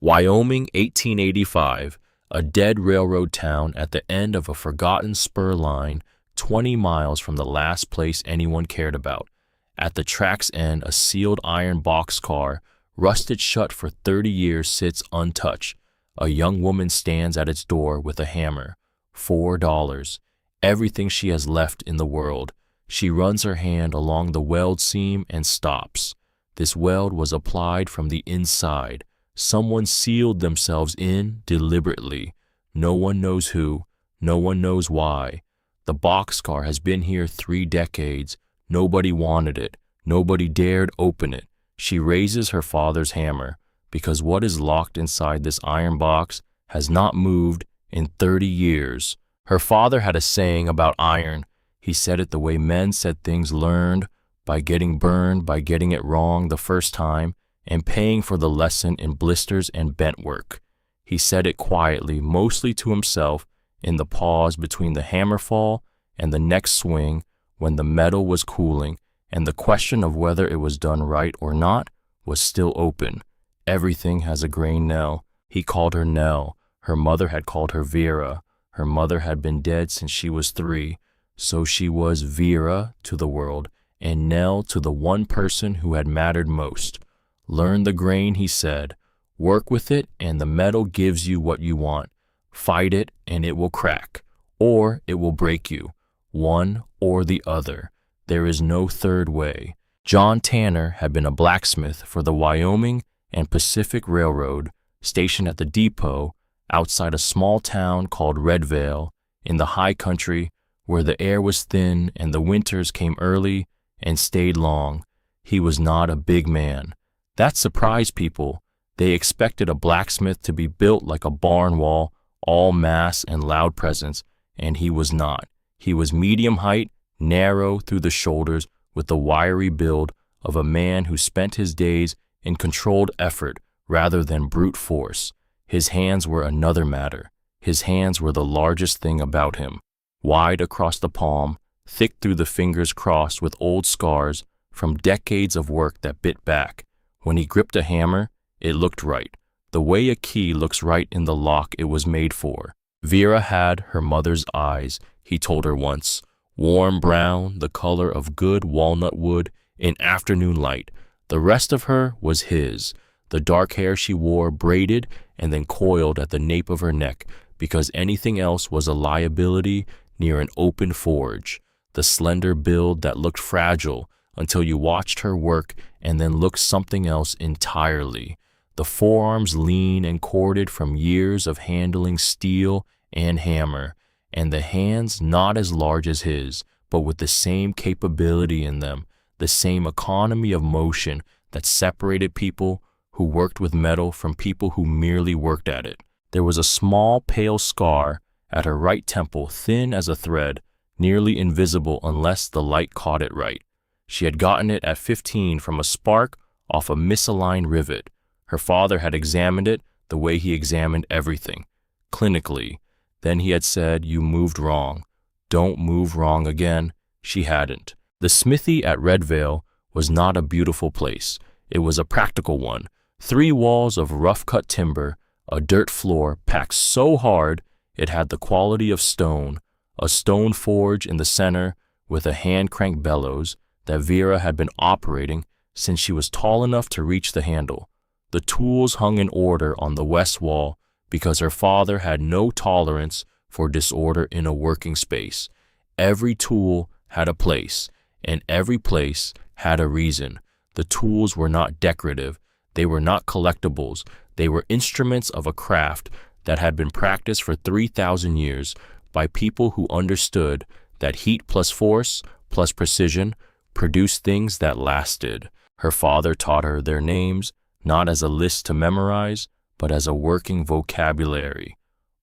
Wyoming, 1885, a dead railroad town at the end of a forgotten spur line 20 miles from the last place anyone cared about. At the track's end, a sealed iron boxcar, rusted shut for 30 years, sits untouched. A young woman stands at its door with a hammer. $4. Everything she has left in the world. She runs her hand along the weld seam and stops. This weld was applied from the inside. Someone sealed themselves in deliberately. No one knows who. No one knows why. The boxcar has been here 3 decades. Nobody wanted it. Nobody dared open it. She raises her father's hammer, because what is locked inside this iron box has not moved in 30 years. Her father had a saying about iron. He said it the way men said things learned, by getting burned, by getting it wrong the first time, and paying for the lesson in blisters and bent work. He said it quietly, mostly to himself, in the pause between the hammer fall and the next swing, when the metal was cooling, and the question of whether it was done right or not was still open. Everything has a grain Nell. He called her Nell. Her mother had called her Vera. Her mother had been dead since she was 3, so she was Vera to the world, and Nell to the one person who had mattered most. Learn the grain, he said. Work with it, and the metal gives you what you want. Fight it, and it will crack, or it will break you. One or the other. There is no third way. John Tanner had been a blacksmith for the Wyoming and Pacific Railroad, stationed at the depot outside a small town called Redvale in the high country, where the air was thin and the winters came early and stayed long. He was not a big man. That surprised people. They expected a blacksmith to be built like a barn wall, all mass and loud presence, and he was not. He was medium height, narrow through the shoulders, with the wiry build of a man who spent his days in controlled effort rather than brute force. His hands were another matter. His hands were the largest thing about him. Wide across the palm, thick through the fingers crossed with old scars from decades of work that bit back. When he gripped a hammer, it looked right, the way a key looks right in the lock it was made for. Vera had her mother's eyes, he told her once, warm brown, the color of good walnut wood in afternoon light. The rest of her was his. The dark hair she wore braided and then coiled at the nape of her neck, because anything else was a liability near an open forge. The slender build that looked fragile until you watched her work and then looked something else entirely. The forearms lean and corded from years of handling steel and hammer, and the hands not as large as his, but with the same capability in them, the same economy of motion that separated people who worked with metal from people who merely worked at it. There was a small pale scar at her right temple, thin as a thread, nearly invisible unless the light caught it right. She had gotten it at 15 from a spark off a misaligned rivet. Her father had examined it the way he examined everything, clinically. Then he had said, "You moved wrong. Don't move wrong again." She hadn't. The smithy at Redvale was not a beautiful place. It was a practical one. 3 walls of rough-cut timber, a dirt floor packed so hard it had the quality of stone, a stone forge in the center with a hand-crank bellows that Vera had been operating since she was tall enough to reach the handle. The tools hung in order on the west wall because her father had no tolerance for disorder in a working space. Every tool had a place, and every place had a reason. The tools were not decorative. They were not collectibles. They were instruments of a craft that had been practiced for 3,000 years by people who understood that heat plus force plus precision produced things that lasted. Her father taught her their names, not as a list to memorize, but as a working vocabulary.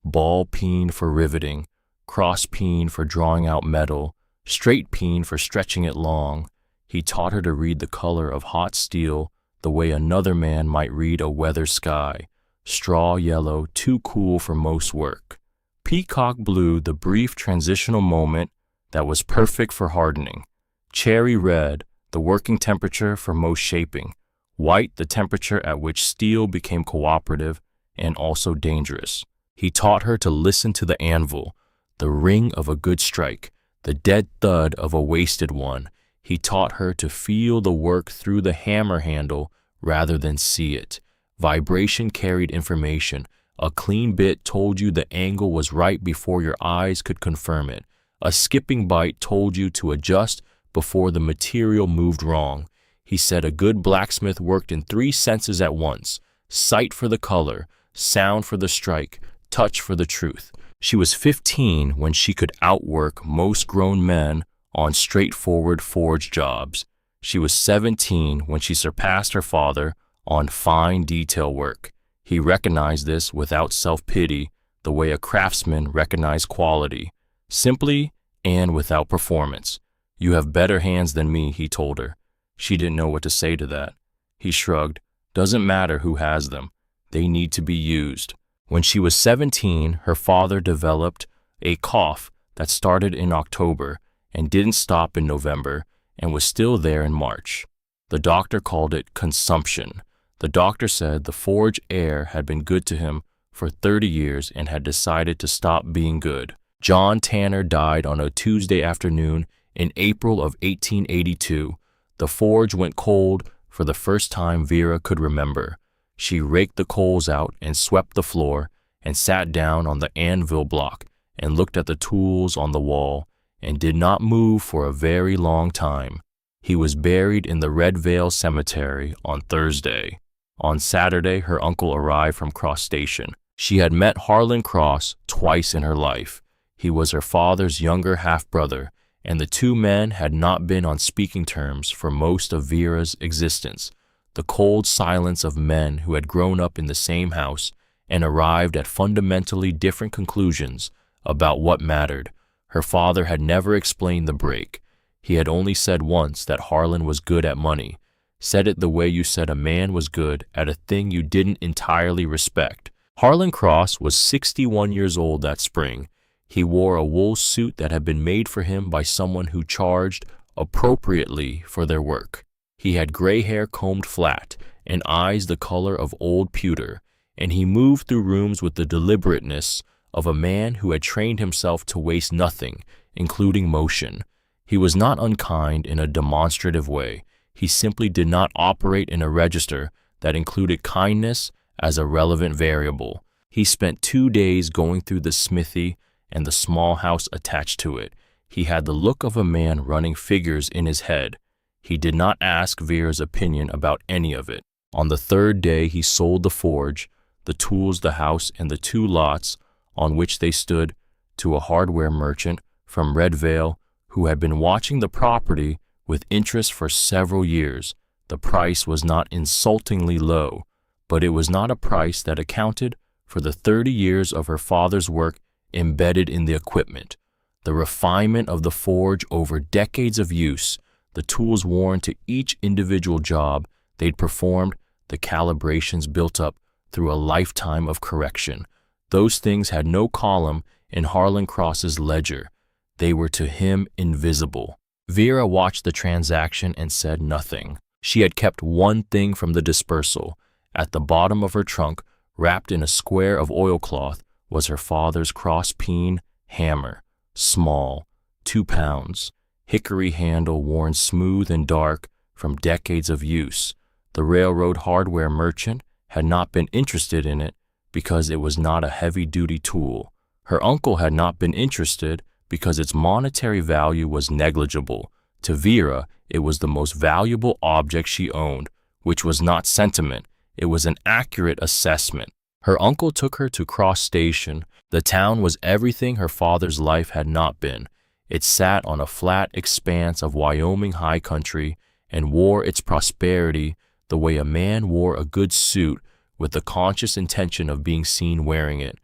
Ball peen for riveting, cross peen for drawing out metal, straight peen for stretching it long. He taught her to read the color of hot steel the way another man might read a weather sky. Straw yellow, too cool for most work. Peacock blue, the brief transitional moment that was perfect for hardening. Cherry red, the working temperature for most shaping. white the temperature at which steel became cooperative and also dangerous. He taught her to listen to the anvil, the ring of a good strike, the dead thud of a wasted one. He taught her to feel the work through the hammer handle rather than see it. Vibration carried information. A clean bit told you the angle was right before your eyes could confirm it. A skipping bite told you to adjust before the material moved wrong. He said a good blacksmith worked in 3 senses at once: sight for the color, sound for the strike, touch for the truth. She was 15 when she could outwork most grown men on straightforward forge jobs. She was 17 when she surpassed her father on fine detail work. He recognized this without self-pity, the way a craftsman recognized quality, simply and without performance. "You have better hands than me," he told her. She didn't know what to say to that. He shrugged. "Doesn't matter who has them. They need to be used." When she was 17, her father developed a cough that started in October and didn't stop in November and was still there in March. The doctor called it consumption. The doctor said the forge air had been good to him for 30 years and had decided to stop being good. John Tanner died on a Tuesday afternoon in April of 1882. The forge went cold for the first time Vera could remember. She raked the coals out and swept the floor and sat down on the anvil block and looked at the tools on the wall and did not move for a very long time. He was buried in the Red Veil Cemetery on Thursday. On Saturday, her uncle arrived from Cross Station. She had met Harlan Cross twice in her life. He was her father's younger half-brother, and the two men had not been on speaking terms for most of Vera's existence. The cold silence of men who had grown up in the same house and arrived at fundamentally different conclusions about what mattered. Her father had never explained the break. He had only said once that Harlan was good at money. Said it the way you said a man was good at a thing you didn't entirely respect. Harlan Cross was 61 years old that spring. He wore a wool suit that had been made for him by someone who charged appropriately for their work. He had gray hair combed flat and eyes the color of old pewter, and he moved through rooms with the deliberateness of a man who had trained himself to waste nothing, including motion. He was not unkind in a demonstrative way. He simply did not operate in a register that included kindness as a relevant variable. He spent 2 days going through the smithy and the small house attached to it. He had the look of a man running figures in his head. He did not ask Vera's opinion about any of it. On the 3rd day, he sold the forge, the tools, the house, and the 2 lots on which they stood to a hardware merchant from Red Veil who had been watching the property with interest for several years. The price was not insultingly low, but it was not a price that accounted for the 30 years of her father's work embedded in the equipment, the refinement of the forge over decades of use, the tools worn to each individual job they'd performed, the calibrations built up through a lifetime of correction. Those things had no column in Harlan Cross's ledger. They were to him invisible. Vera watched the transaction and said nothing. She had kept one thing from the dispersal. At the bottom of her trunk, wrapped in a square of oilcloth, was her father's cross-peen hammer, small, 2 pounds, hickory handle worn smooth and dark from decades of use. The railroad hardware merchant had not been interested in it because it was not a heavy-duty tool. Her uncle had not been interested because its monetary value was negligible. To Vera, it was the most valuable object she owned, which was not sentiment. It was an accurate assessment. Her uncle took her to Cross Station. The town was everything her father's life had not been. It sat on a flat expanse of Wyoming high country and wore its prosperity the way a man wore a good suit with the conscious intention of being seen wearing it.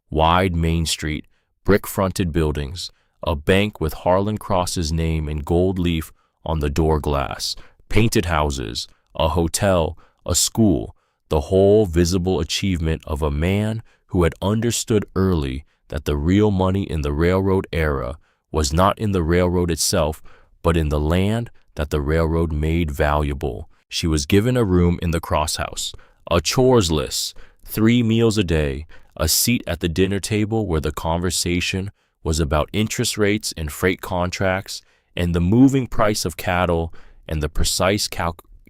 Wide Main Street, brick-fronted buildings, a bank with Harlan Cross's name in gold leaf on the door glass, painted houses, a hotel, a school, the whole visible achievement of a man who had understood early that the real money in the railroad era was not in the railroad itself, but in the land that the railroad made valuable. She was given a room in the crosshouse, a chores list, 3 meals a day, a seat at the dinner table where the conversation was about interest rates and freight contracts and the moving price of cattle and the precise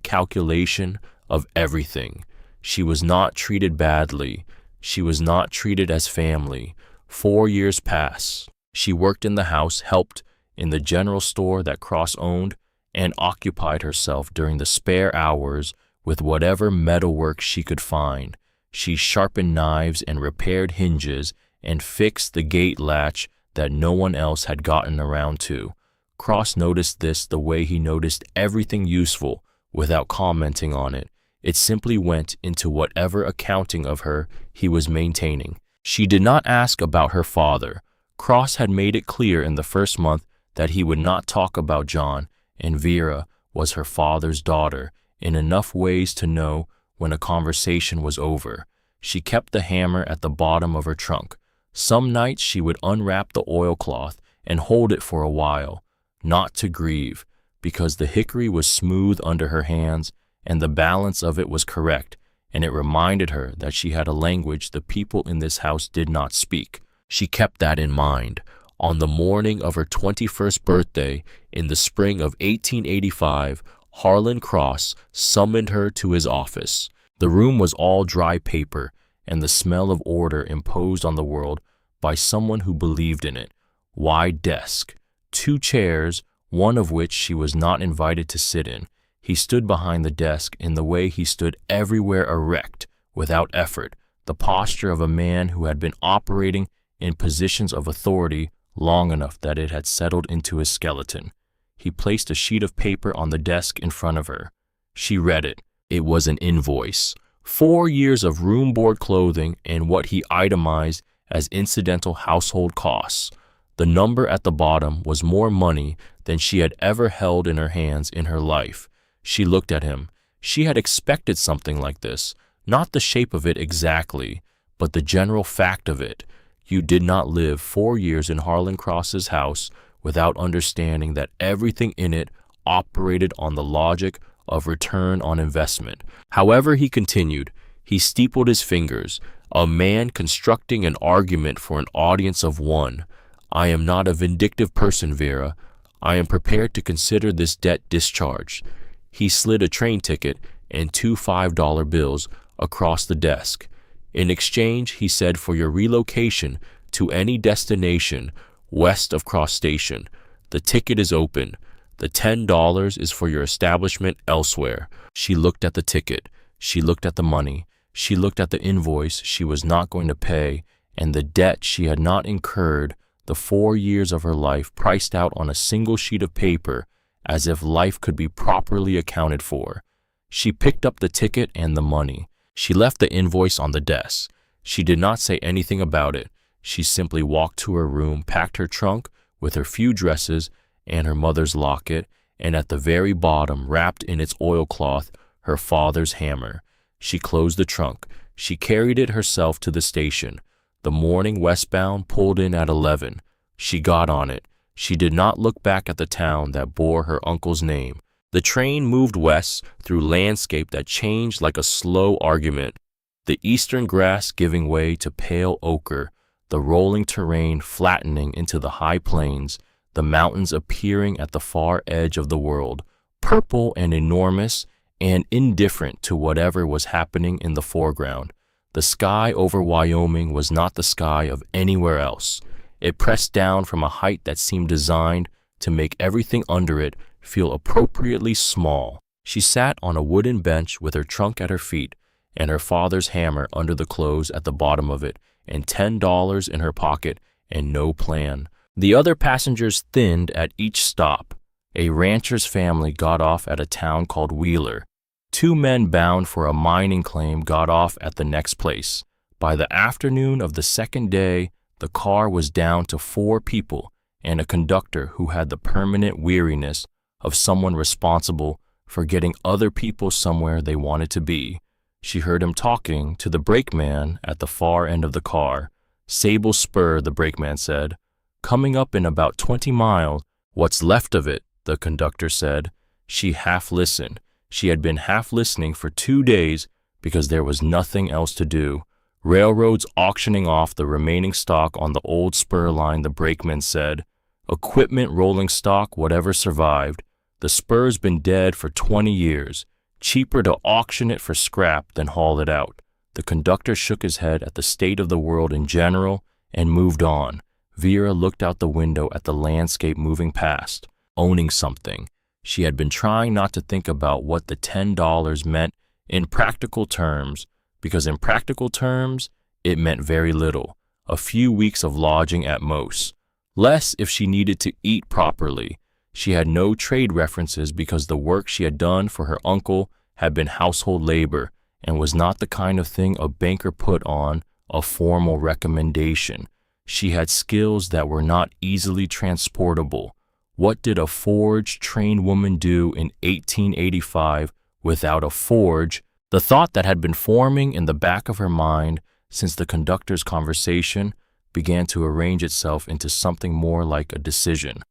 calculation of everything. She was not treated badly. She was not treated as family. 4 years passed. She worked in the house, helped in the general store that Cross owned, and occupied herself during the spare hours with whatever metalwork she could find. She sharpened knives and repaired hinges and fixed the gate latch that no one else had gotten around to. Cross noticed this the way he noticed everything useful without commenting on it. It simply went into whatever accounting of her he was maintaining. She did not ask about her father. Cross had made it clear in the first month that he would not talk about John, and Vera was her father's daughter in enough ways to know when a conversation was over. She kept the hammer at the bottom of her trunk. Some nights she would unwrap the oilcloth and hold it for a while, not to grieve, because the hickory was smooth under her hands and the balance of it was correct, and it reminded her that she had a language the people in this house did not speak. She kept that in mind. On the morning of her 21st birthday, in the spring of 1885, Harlan Cross summoned her to his office. The room was all dry paper and the smell of order imposed on the world by someone who believed in it. Wide desk, 2 chairs, one of which she was not invited to sit in. He stood behind the desk in the way he stood everywhere, erect, without effort, the posture of a man who had been operating in positions of authority long enough that it had settled into his skeleton. He placed a sheet of paper on the desk in front of her. She read it. It was an invoice. 4 years of room, board, clothing, and what he itemized as incidental household costs. The number at the bottom was more money than she had ever held in her hands in her life. She looked at him. She had expected something like this, not the shape of it exactly, but the general fact of it. You did not live 4 years in Harlan Cross's house without understanding that everything in it operated on the logic of return on investment. However, he continued. He steepled his fingers. A man constructing an argument for an audience of one. I am not a vindictive person, Vera. I am prepared to consider this debt discharged. He slid a train ticket and 2 $5 bills across the desk. In exchange, he said, for your relocation to any destination west of Cross Station, the ticket is open. The $10 is for your establishment elsewhere. She looked at the ticket. She looked at the money. She looked at the invoice she was not going to pay and the debt she had not incurred, the 4 years of her life priced out on a single sheet of paper, as if life could be properly accounted for. She picked up the ticket and the money. She left the invoice on the desk. She did not say anything about it. She simply walked to her room, packed her trunk with her few dresses and her mother's locket, and at the very bottom, wrapped in its oilcloth, her father's hammer. She closed the trunk. She carried it herself to the station. The morning westbound pulled in at 11. She got on it. She did not look back at the town that bore her uncle's name. The train moved west through landscape that changed like a slow argument, the eastern grass giving way to pale ochre, the rolling terrain flattening into the high plains, the mountains appearing at the far edge of the world, purple and enormous and indifferent to whatever was happening in the foreground. The sky over Wyoming was not the sky of anywhere else. It pressed down from a height that seemed designed to make everything under it feel appropriately small. She sat on a wooden bench with her trunk at her feet and her father's hammer under the clothes at the bottom of it, and $10 in her pocket and no plan. The other passengers thinned at each stop. A rancher's family got off at a town called Wheeler. 2 men bound for a mining claim got off at the next place. By the afternoon of the second day, the car was down to 4 people and a conductor who had the permanent weariness of someone responsible for getting other people somewhere they wanted to be. She heard him talking to the brakeman at the far end of the car. Sable Spur, the brakeman said. Coming up in about 20 miles. What's left of it, the conductor said. She half listened. She had been half listening for 2 days because there was nothing else to do. Railroads auctioning off the remaining stock on the old spur line, the brakeman said. Equipment rolling stock, whatever survived. The spur's been dead for 20 years. Cheaper to auction it for scrap than haul it out. The conductor shook his head at the state of the world in general and moved on. Vera looked out the window at the landscape moving past, owning something. She had been trying not to think about what the $10 meant in practical terms, because in practical terms, it meant very little, a few weeks of lodging at most. Less if she needed to eat properly. She had no trade references because the work she had done for her uncle had been household labor and was not the kind of thing a banker put on a formal recommendation. She had skills that were not easily transportable. What did a forge trained woman do in 1885 without a forge? The thought that had been forming in the back of her mind since the conductor's conversation began to arrange itself into something more like a decision.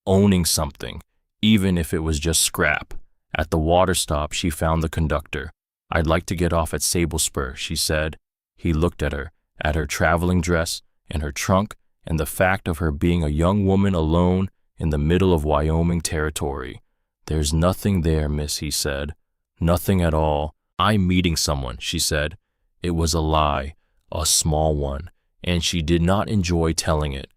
Owning something, even if it was just scrap. At the water stop, she found the conductor. "I'd like to get off at Sable Spur," she said. He looked at her traveling dress, and her trunk, and the fact of her being a young woman alone in the middle of Wyoming territory. "There's nothing there, miss," he said. "Nothing at all. I'm meeting someone," she said. It was a lie, a small one, and she did not enjoy telling it.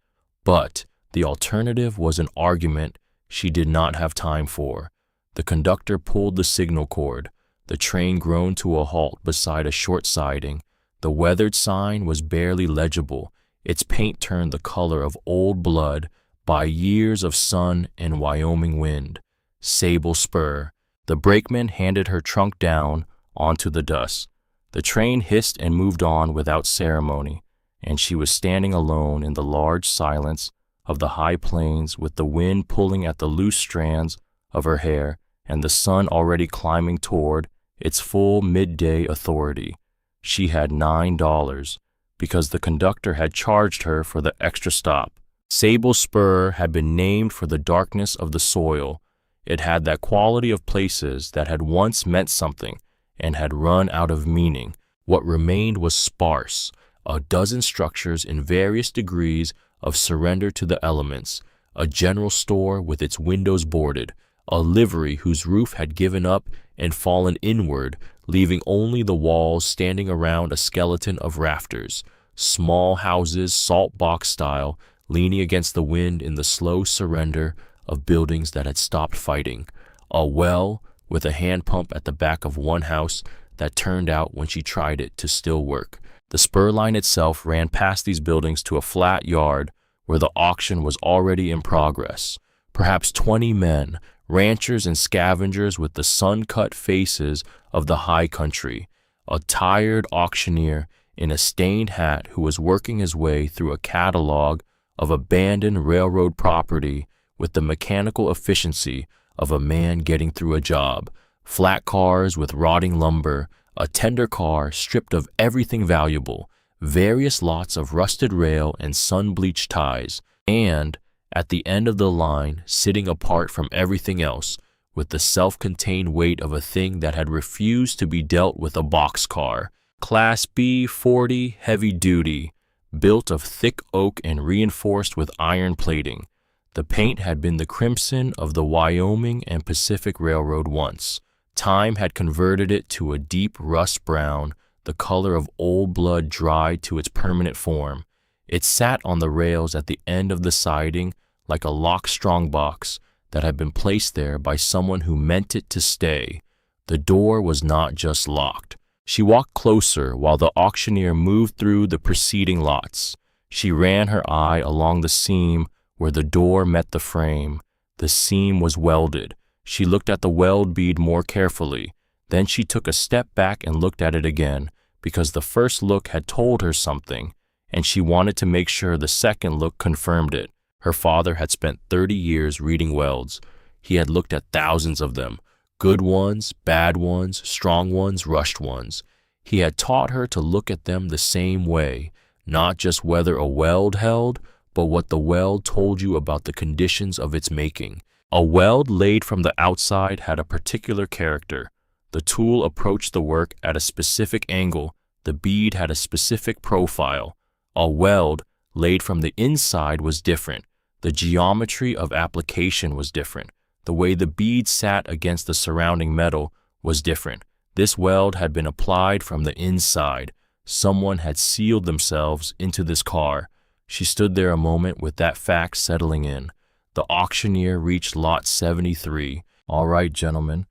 But the alternative was an argument she did not have time for. The conductor pulled the signal cord. The train groaned to a halt beside a short siding. The weathered sign was barely legible, its paint turned the color of old blood by years of sun and Wyoming wind. Sable Spur. The brakeman handed her trunk down onto the dust. The train hissed and moved on without ceremony, and she was standing alone in the large silence of the high plains with the wind pulling at the loose strands of her hair and the sun already climbing toward its full midday authority. She had $9 because the conductor had charged her for the extra stop. Sable Spur had been named for the darkness of the soil. It had that quality of places that had once meant something and had run out of meaning. What remained was sparse, a dozen structures in various degrees of surrender to the elements, a general store with its windows boarded, a livery whose roof had given up and fallen inward, leaving only the walls standing around a skeleton of rafters, small houses, salt box style, leaning against the wind in the slow surrender of buildings that had stopped fighting, a well with a hand pump at the back of one house that turned out when she tried it to still work. The spur line itself ran past these buildings to a flat yard where the auction was already in progress. Perhaps 20 men, ranchers and scavengers with the sun-cut faces of the high country, a tired auctioneer in a stained hat who was working his way through a catalog of abandoned railroad property with the mechanical efficiency of a man getting through a job, flat cars with rotting lumber, a tender car stripped of everything valuable, various lots of rusted rail and sun-bleached ties, and, at the end of the line, sitting apart from everything else, with the self-contained weight of a thing that had refused to be dealt with, a boxcar, Class B 40 heavy duty, built of thick oak and reinforced with iron plating. The paint had been the crimson of the Wyoming and Pacific Railroad once. Time had converted it to a deep rust brown, the color of old blood dried to its permanent form. It sat on the rails at the end of the siding like a locked strongbox that had been placed there by someone who meant it to stay. The door was not just locked. She walked closer while the auctioneer moved through the preceding lots. She ran her eye along the seam where the door met the frame. The seam was welded. She looked at the weld bead more carefully. Then she took a step back and looked at it again, because the first look had told her something, and she wanted to make sure the second look confirmed it. Her father had spent 30 years reading welds. He had looked at thousands of them, good ones, bad ones, strong ones, rushed ones. He had taught her to look at them the same way, not just whether a weld held, but what the weld told you about the conditions of its making. A weld laid from the outside had a particular character. The tool approached the work at a specific angle. The bead had a specific profile. A weld laid from the inside was different. The geometry of application was different. The way the bead sat against the surrounding metal was different. This weld had been applied from the inside. Someone had sealed themselves into this car. She stood there a moment with that fact settling in. The auctioneer reached lot 73. "All right, gentlemen,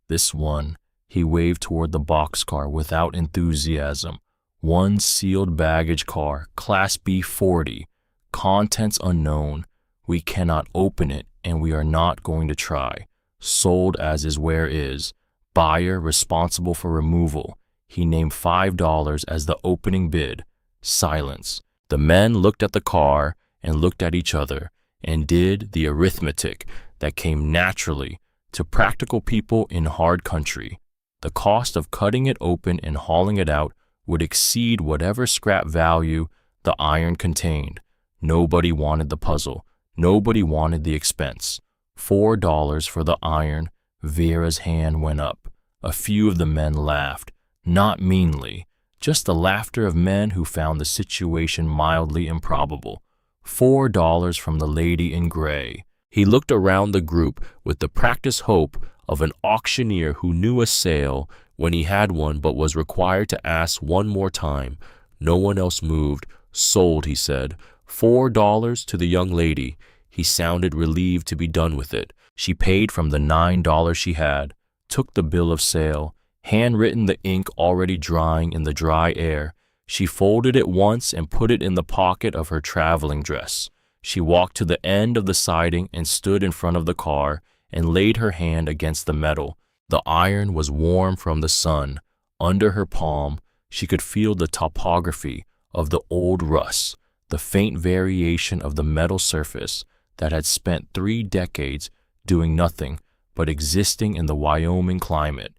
this one." He waved toward the boxcar without enthusiasm. "One sealed baggage car, Class B40. Contents unknown. We cannot open it, and we are not going to try. Sold as is where is. Buyer responsible for removal." He named $5 as the opening bid. Silence. The men looked at the car and looked at each other and did the arithmetic that came naturally to practical people in hard country. The cost of cutting it open and hauling it out would exceed whatever scrap value the iron contained. Nobody wanted the puzzle. Nobody wanted the expense. $4 for the iron. Vera's hand went up. A few of the men laughed, not meanly, just the laughter of men who found the situation mildly improbable. $4 from the lady in gray. He looked around the group with the practiced hope of an auctioneer who knew a sale when he had one but was required to ask one more time. No one else moved. "Sold," he said. $4 to the young lady. He sounded relieved to be done with it. She paid from the $9 she had, took the bill of sale, handwritten, the ink already drying in the dry air. She folded it once and put it in the pocket of her traveling dress. She walked to the end of the siding and stood in front of the car and laid her hand against the metal. The iron was warm from the sun. Under her palm, she could feel the topography of the old rust, the faint variation of the metal surface that had spent 3 decades doing nothing but existing in the Wyoming climate.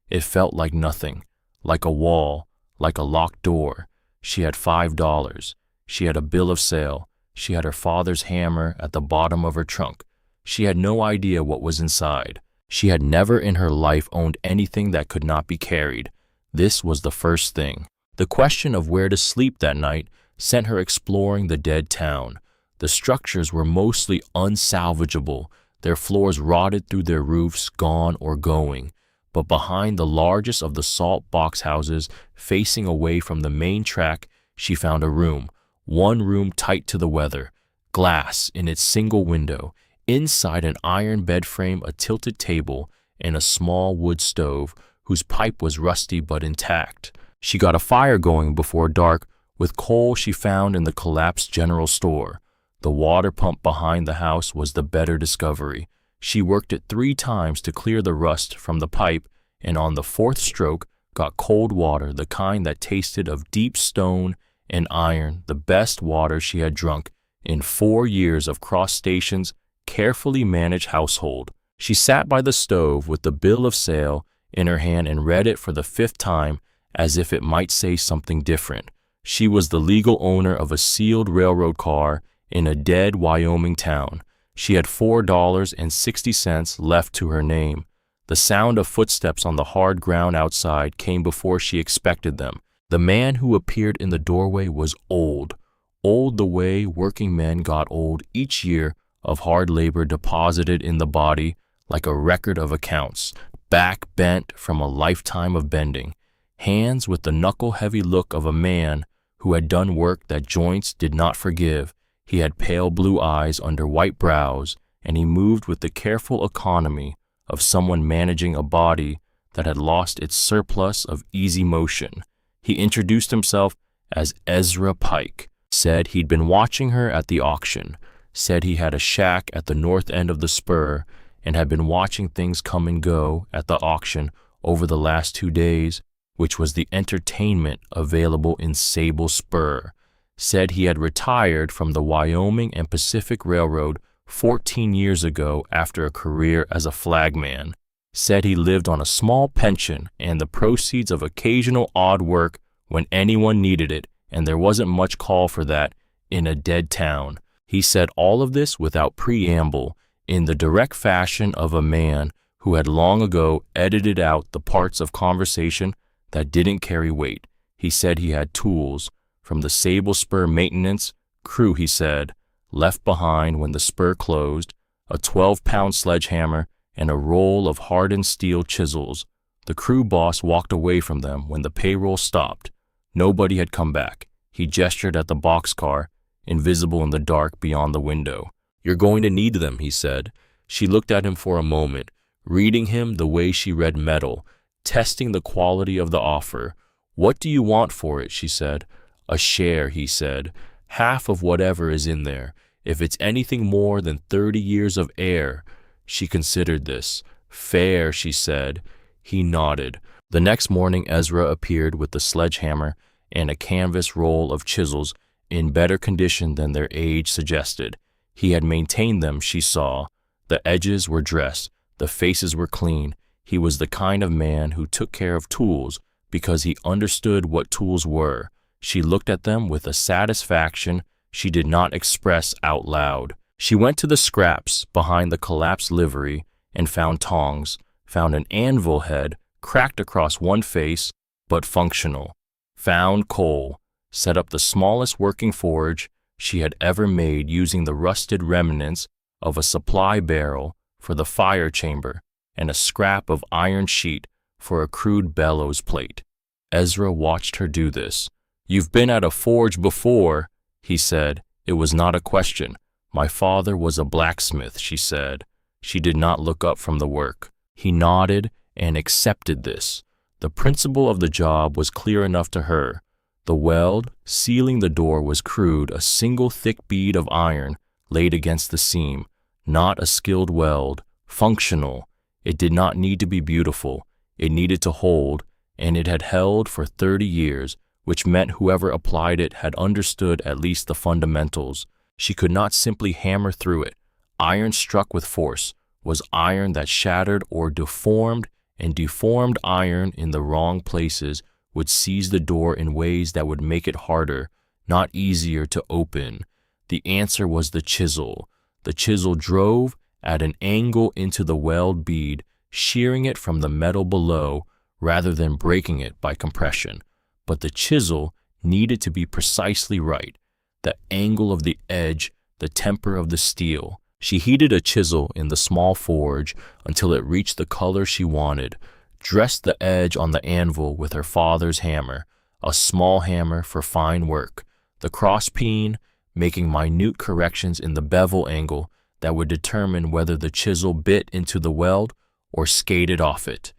It felt like nothing, like a wall, like a locked door. She had $5. She had a bill of sale. She had her father's hammer at the bottom of her trunk. She had no idea what was inside. She had never in her life owned anything that could not be carried. This was the first thing. The question of where to sleep that night sent her exploring the dead town. The structures were mostly unsalvageable, their floors rotted through their roofs, gone or going. But behind the largest of the salt box houses, facing away from the main track, she found a room. One room tight to the weather, glass in its single window. Inside, an iron bed frame, a tilted table, and a small wood stove whose pipe was rusty but intact. She got a fire going before dark with coal she found in the collapsed general store. The water pump behind the house was the better discovery. She worked it 3 times to clear the rust from the pipe, and on the 4th stroke got cold water, the kind that tasted of deep stone and iron, the best water she had drunk in 4 years of cross-stations, carefully managed household. She sat by the stove with the bill of sale in her hand and read it for the 5th time as if it might say something different. She was the legal owner of a sealed railroad car in a dead Wyoming town. She had $4.60 left to her name. The sound of footsteps on the hard ground outside came before she expected them. The man who appeared in the doorway was old the way working men got old each year of hard labor deposited in the body like a record of accounts, back bent from a lifetime of bending, hands with the knuckle-heavy look of a man who had done work that joints did not forgive. He had pale blue eyes under white brows, and he moved with the careful economy of someone managing a body that had lost its surplus of easy motion. He introduced himself as Ezra Pike, said he'd been watching her at the auction, said he had a shack at the north end of the spur and had been watching things come and go at the auction over the last 2 days, which was the entertainment available in Sable Spur. Said he had retired from the Wyoming and Pacific Railroad 14 years ago after a career as a flagman. Said he lived on a small pension and the proceeds of occasional odd work when anyone needed it, and there wasn't much call for that in a dead town. He said all of this without preamble, in the direct fashion of a man who had long ago edited out the parts of conversation that didn't carry weight. He said he had tools from the Sable Spur maintenance crew, he said, left behind when the spur closed, a 12-pound sledgehammer and a roll of hardened steel chisels. The crew boss walked away from them when the payroll stopped. Nobody had come back. He gestured at the boxcar, invisible in the dark beyond the window. "You're going to need them," he said. She looked at him for a moment, reading him the way she read metal, testing the quality of the offer. "What do you want for it?" she said. "A share," he said. "Half of whatever is in there. If it's anything more than 30 years of air." She considered this. "Fair," she said. He nodded. The next morning Ezra appeared with the sledgehammer and a canvas roll of chisels in better condition than their age suggested. He had maintained them, she saw. The edges were dressed. The faces were clean. He was the kind of man who took care of tools because he understood what tools were. She looked at them with a satisfaction she did not express out loud. She went to the scraps behind the collapsed livery and found tongs, found an anvil head cracked across one face but functional, found coal, set up the smallest working forge she had ever made using the rusted remnants of a supply barrel for the fire chamber and a scrap of iron sheet for a crude bellows plate. Ezra watched her do this. "You've been at a forge before," he said. It was not a question. "My father was a blacksmith," she said. She did not look up from the work. He nodded and accepted this. The principle of the job was clear enough to her. The weld sealing the door was crude, a single thick bead of iron laid against the seam. Not a skilled weld, functional. It did not need to be beautiful. It needed to hold, and it had held for 30 years, which meant whoever applied it had understood at least the fundamentals. She could not simply hammer through it. Iron struck with force was iron that shattered or deformed, and deformed iron in the wrong places would seize the door in ways that would make it harder, not easier to open. The answer was the chisel. The chisel drove at an angle into the weld bead, shearing it from the metal below rather than breaking it by compression. But the chisel needed to be precisely right, the angle of the edge, the temper of the steel. She heated a chisel in the small forge until it reached the color she wanted, dressed the edge on the anvil with her father's hammer, a small hammer for fine work, the crosspeen making minute corrections in the bevel angle that would determine whether the chisel bit into the weld or skated off it.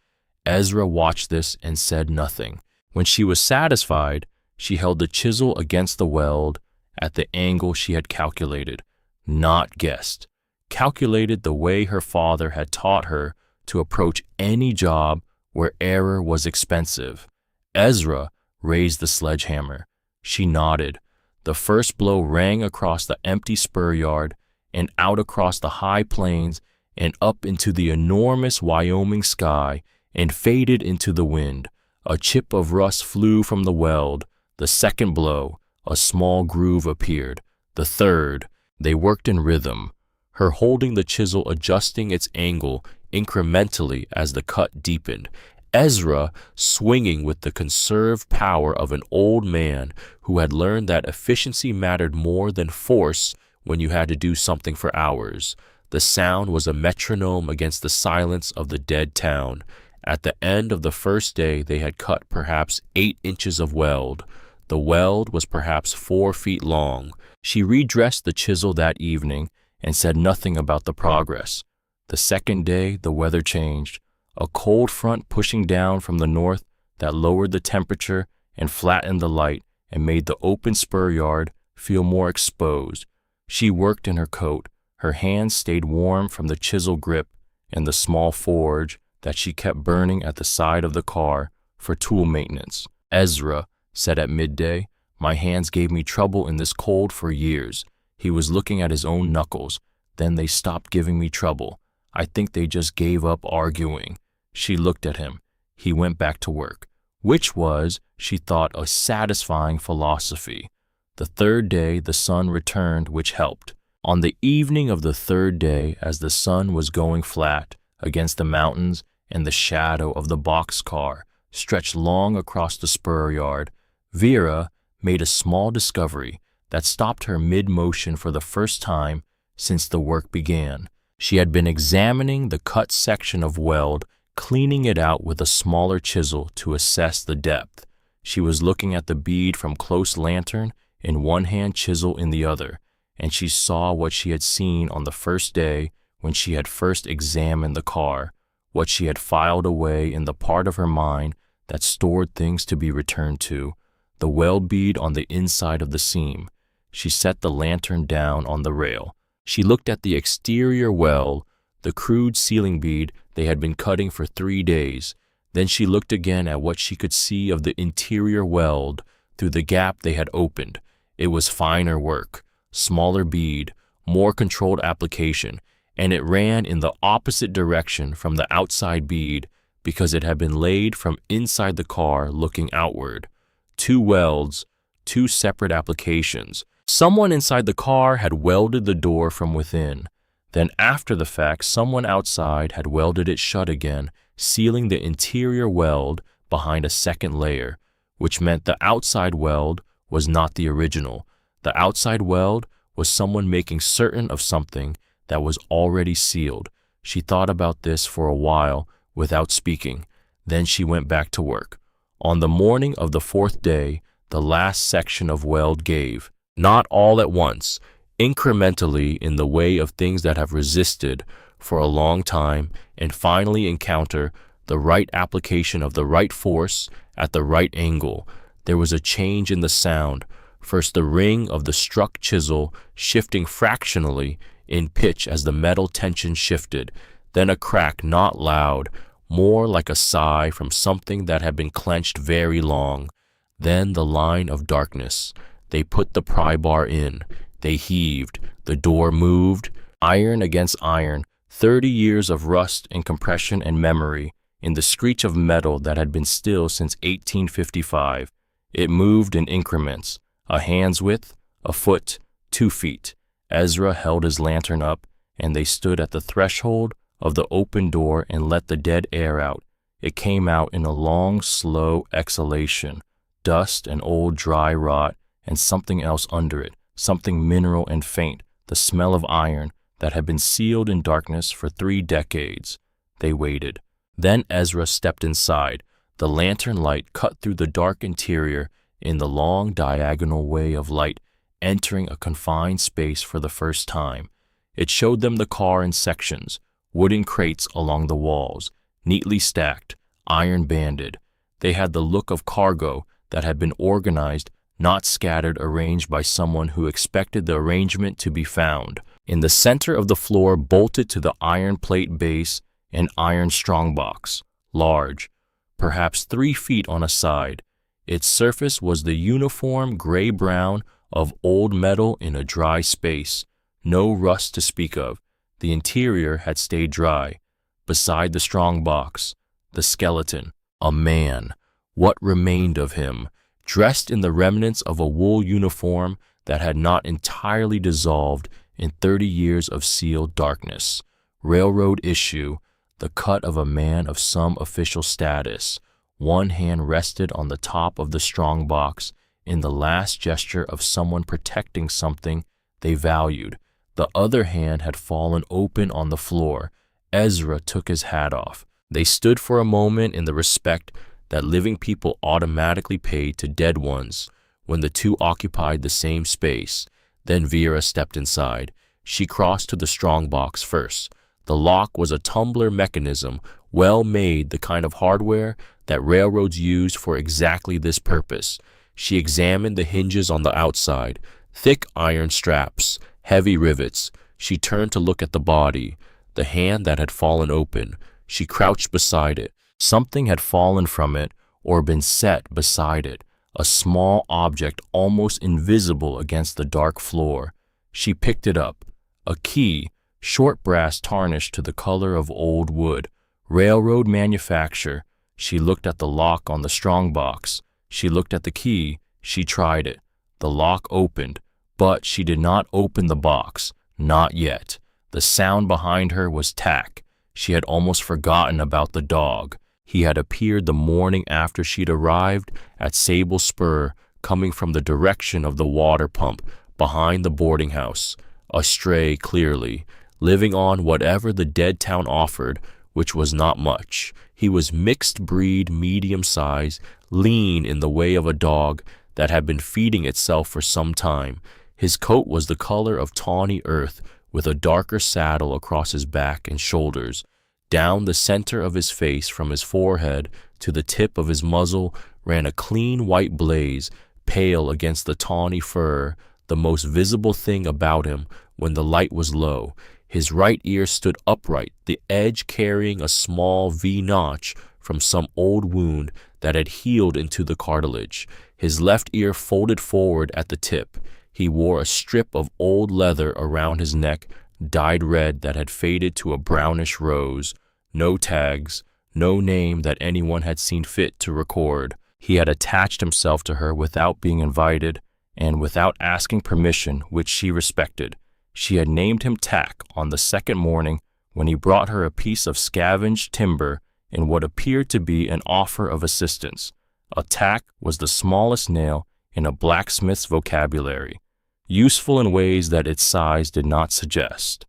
Ezra watched this and said nothing. When she was satisfied, she held the chisel against the weld at the angle she had calculated, not guessed. Calculated the way her father had taught her to approach any job where error was expensive. Ezra raised the sledgehammer. She nodded. The first blow rang across the empty spur yard and out across the high plains and up into the enormous Wyoming sky and faded into the wind. A chip of rust flew from the weld. The second blow, a small groove appeared. The third, they worked in rhythm, her holding the chisel adjusting its angle incrementally as the cut deepened. Ezra swinging with the conserved power of an old man who had learned that efficiency mattered more than force when you had to do something for hours. The sound was a metronome against the silence of the dead town. At the end of the first day, they had cut perhaps 8 inches of weld. The weld was perhaps 4 feet long. She redressed the chisel that evening and said nothing about the progress. The second day, the weather changed. A cold front pushing down from the north that lowered the temperature and flattened the light and made the open spur yard feel more exposed. She worked in her coat. Her hands stayed warm from the chisel grip and the small forge that she kept burning at the side of the car for tool maintenance. Ezra said at midday, "My hands gave me trouble in this cold for years." He was looking at his own knuckles. "Then they stopped giving me trouble. I think they just gave up arguing." She looked at him. He went back to work, which was, she thought, a satisfying philosophy. The third day, the sun returned, which helped. On the evening of the third day, as the sun was going flat, against the mountains, and the shadow of the boxcar stretched long across the spur yard. Vera made a small discovery that stopped her mid-motion for the first time since the work began. She had been examining the cut section of weld, cleaning it out with a smaller chisel to assess the depth. She was looking at the bead from close lantern in one hand, chisel in the other, and she saw what she had seen on the first day when she had first examined the car, what she had filed away in the part of her mind that stored things to be returned to, the weld bead on the inside of the seam. She set the lantern down on the rail. She looked at the exterior weld, the crude sealing bead they had been cutting for 3 days. Then she looked again at what she could see of the interior weld through the gap they had opened. It was finer work, smaller bead, more controlled application, and it ran in the opposite direction from the outside bead because it had been laid from inside the car looking outward. 2 welds, 2 separate applications. Someone inside the car had welded the door from within. Then after the fact, someone outside had welded it shut again, sealing the interior weld behind a second layer, which meant the outside weld was not the original. The outside weld was someone making certain of something that was already sealed. She thought about this for a while without speaking. Then she went back to work. On the morning of the 4th day, the last section of weld gave. Not all at once, incrementally in the way of things that have resisted for a long time and finally encounter the right application of the right force at the right angle. There was a change in the sound. First the ring of the struck chisel shifting fractionally in pitch as the metal tension shifted, then a crack not loud, more like a sigh from something that had been clenched very long. Then the line of darkness. They put the pry bar in. They heaved. The door moved. Iron against iron. 30 years of rust and compression and memory in the screech of metal that had been still since 1855. It moved in increments. A hand's width, a foot, 2 feet. Ezra held his lantern up, and they stood at the threshold of the open door and let the dead air out. It came out in a long, slow exhalation. Dust and old dry rot, and something else under it, something mineral and faint, the smell of iron that had been sealed in darkness for 3 decades. They waited. Then Ezra stepped inside. The lantern light cut through the dark interior in the long diagonal way of light, entering a confined space for the first time. It showed them the car in sections, wooden crates along the walls, neatly stacked, iron banded. They had the look of cargo that had been organized, not scattered, arranged by someone who expected the arrangement to be found. In the center of the floor, bolted to the iron plate base, an iron strongbox, large, perhaps 3 feet on a side. Its surface was the uniform gray-brown of old metal in a dry space, no rust to speak of. The interior had stayed dry. Beside the strongbox, the skeleton, a man. What remained of him? Dressed in the remnants of a wool uniform that had not entirely dissolved in 30 years of sealed darkness. Railroad issue, the cut of a man of some official status. One hand rested on the top of the strongbox in the last gesture of someone protecting something they valued. The other hand had fallen open on the floor. Ezra took his hat off. They stood for a moment in the respect that living people automatically paid to dead ones when the two occupied the same space. Then Vera stepped inside. She crossed to the strongbox first. The lock was a tumbler mechanism, well made, the kind of hardware that railroads used for exactly this purpose. She examined the hinges on the outside, thick iron straps, heavy rivets. She turned to look at the body, the hand that had fallen open. She crouched beside it. Something had fallen from it or been set beside it, a small object almost invisible against the dark floor. She picked it up. A key, short brass tarnished to the color of old wood. Railroad manufacture. She looked at the lock on the strongbox. She looked at the key. She tried it. The lock opened, but she did not open the box. Not yet. The sound behind her was tack. She had almost forgotten about the dog. He had appeared the morning after she'd arrived at Sable Spur, coming from the direction of the water pump behind the boarding house, astray clearly, living on whatever the dead town offered, which was not much. He was mixed breed, medium size, lean in the way of a dog that had been feeding itself for some time. His coat was the color of tawny earth, with a darker saddle across his back and shoulders. Down the center of his face, from his forehead to the tip of his muzzle, ran a clean white blaze, pale against the tawny fur, the most visible thing about him when the light was low. His right ear stood upright, the edge carrying a small V-notch from some old wound that had healed into the cartilage. His left ear folded forward at the tip. He wore a strip of old leather around his neck, dyed red, that had faded to a brownish rose. No tags, no name that anyone had seen fit to record. He had attached himself to her without being invited and without asking permission, which she respected. She had named him Tack on the second morning when he brought her a piece of scavenged timber in what appeared to be an offer of assistance. A tack was the smallest nail in a blacksmith's vocabulary, useful in ways that its size did not suggest.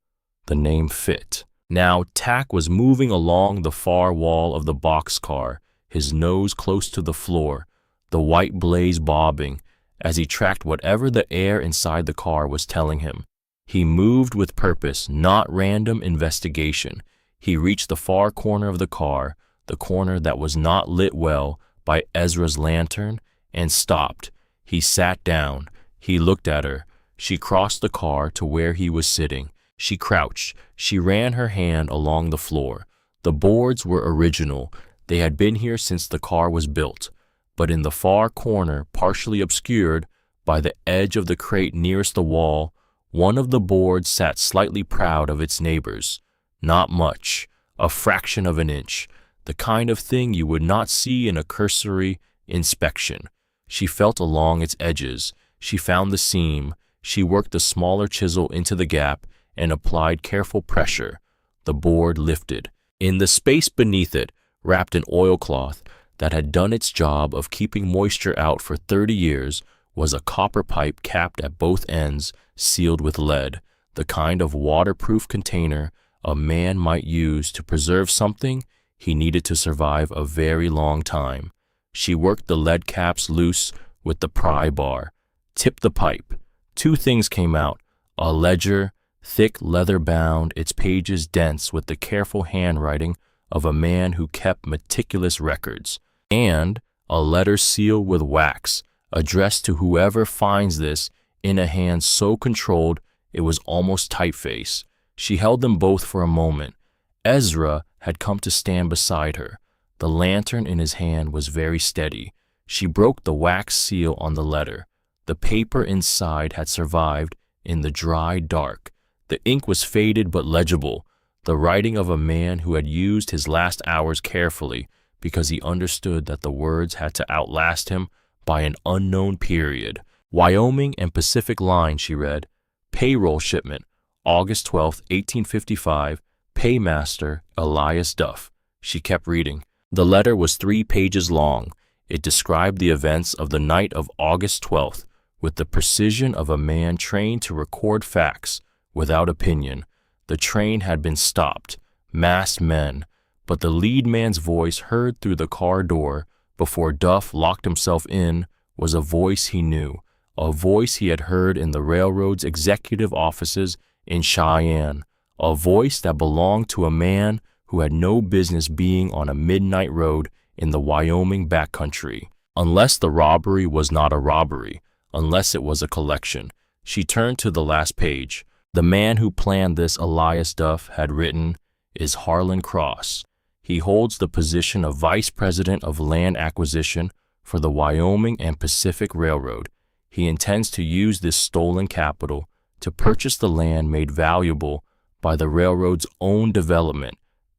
The name fit. Now Tack was moving along the far wall of the boxcar, his nose close to the floor, the white blaze bobbing, as he tracked whatever the air inside the car was telling him. He moved with purpose, not random investigation. He reached the far corner of the car, the corner that was not lit well by Ezra's lantern, and stopped. He sat down. He looked at her. She crossed the car to where he was sitting. She crouched. She ran her hand along the floor. The boards were original. They had been here since the car was built. But in the far corner, partially obscured by the edge of the crate nearest the wall, one of the boards sat slightly proud of its neighbors. Not much, a fraction of an inch, the kind of thing you would not see in a cursory inspection. She felt along its edges. She found the seam. She worked the smaller chisel into the gap and applied careful pressure. The board lifted. In the space beneath it, wrapped in oilcloth that had done its job of keeping moisture out for 30 years, was a copper pipe capped at both ends, sealed with lead, the kind of waterproof container a man might use to preserve something he needed to survive a very long time. She worked the lead caps loose with the pry bar, tipped the pipe. Two things came out: a ledger, thick leather-bound, its pages dense with the careful handwriting of a man who kept meticulous records, and a letter sealed with wax, addressed to whoever finds this in a hand so controlled it was almost typeface. She held them both for a moment. Ezra had come to stand beside her. The lantern in his hand was very steady. She broke the wax seal on the letter. The paper inside had survived in the dry dark. The ink was faded but legible, the writing of a man who had used his last hours carefully because he understood that the words had to outlast him by an unknown period. Wyoming and Pacific Line, she read. Payroll shipment, August 12, 1855, paymaster Elias Duff. She kept reading. The letter was 3 pages long. It described the events of the night of August 12th with the precision of a man trained to record facts without opinion. The train had been stopped, masked men, but the lead man's voice heard through the car door before Duff locked himself in was a voice he knew, a voice he had heard in the railroad's executive offices in Cheyenne, a voice that belonged to a man who had no business being on a midnight road in the Wyoming backcountry, unless the robbery was not a robbery, unless it was a collection. She turned to the last page. The man who planned this, Elias Duff had written, is Harlan Cross. He holds the position of Vice President of Land Acquisition for the Wyoming and Pacific Railroad. He intends to use this stolen capital to purchase the land made valuable by the railroad's own development,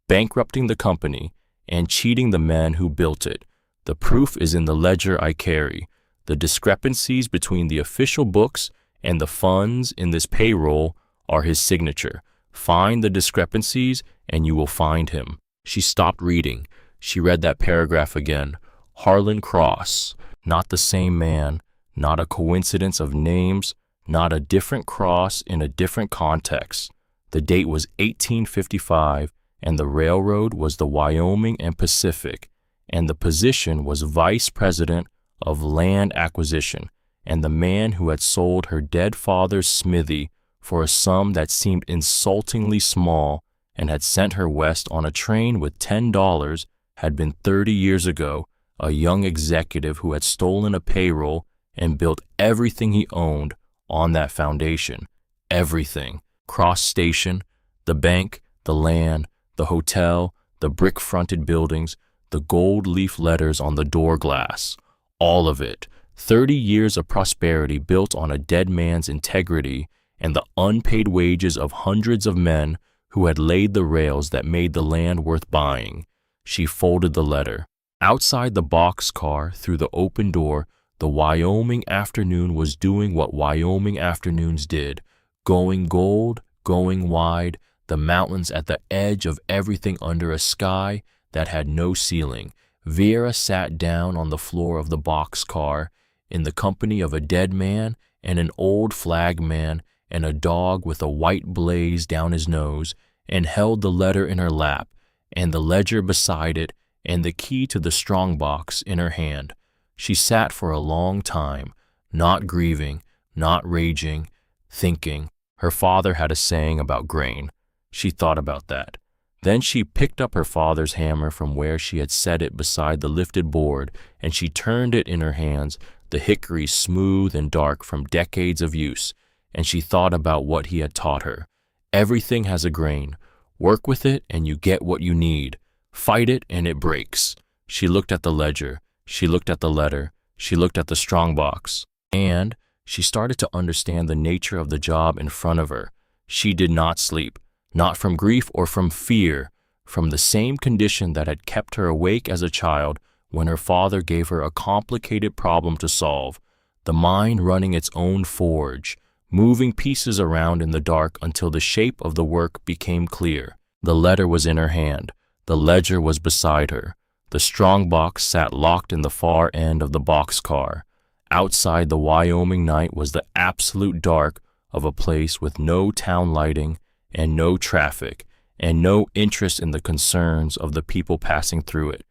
bankrupting the company and cheating the men who built it. The proof is in the ledger I carry. The discrepancies between the official books and the funds in this payroll are his signature. Find the discrepancies and you will find him. She stopped reading. She read that paragraph again. Harlan Cross. Not the same man, not a coincidence of names, not a different cross in a different context. The date was 1855, and the railroad was the Wyoming and Pacific, and the position was Vice President of Land Acquisition, and the man who had sold her dead father's smithy for a sum that seemed insultingly small and had sent her west on a train with $10 had been 30 years ago, a young executive who had stolen a payroll and built everything he owned on that foundation. Everything. Cross Station, the bank, the land, the hotel, the brick-fronted buildings, the gold leaf letters on the door glass. All of it. 30 years of prosperity built on a dead man's integrity and the unpaid wages of hundreds of men who had laid the rails that made the land worth buying. She folded the letter. Outside the boxcar, through the open door, the Wyoming afternoon was doing what Wyoming afternoons did, going gold, going wide, the mountains at the edge of everything under a sky that had no ceiling. Vera sat down on the floor of the boxcar in the company of a dead man and an old flagman and a dog with a white blaze down his nose, and held the letter in her lap, and the ledger beside it, and the key to the strongbox in her hand. She sat for a long time, not grieving, not raging, thinking. Her father had a saying about grain. She thought about that. Then she picked up her father's hammer from where she had set it beside the lifted board, and she turned it in her hands, the hickory smooth and dark from decades of use, and she thought about what he had taught her. Everything has a grain. Work with it and you get what you need. Fight it and it breaks. She looked at the ledger. She looked at the letter. She looked at the strongbox. And she started to understand the nature of the job in front of her. She did not sleep, not from grief or from fear, from the same condition that had kept her awake as a child when her father gave her a complicated problem to solve, the mind running its own forge, moving pieces around in the dark until the shape of the work became clear. The letter was in her hand. The ledger was beside her. The strongbox sat locked in the far end of the boxcar. Outside the Wyoming night was the absolute dark of a place with no town lighting and no traffic and no interest in the concerns of the people passing through it.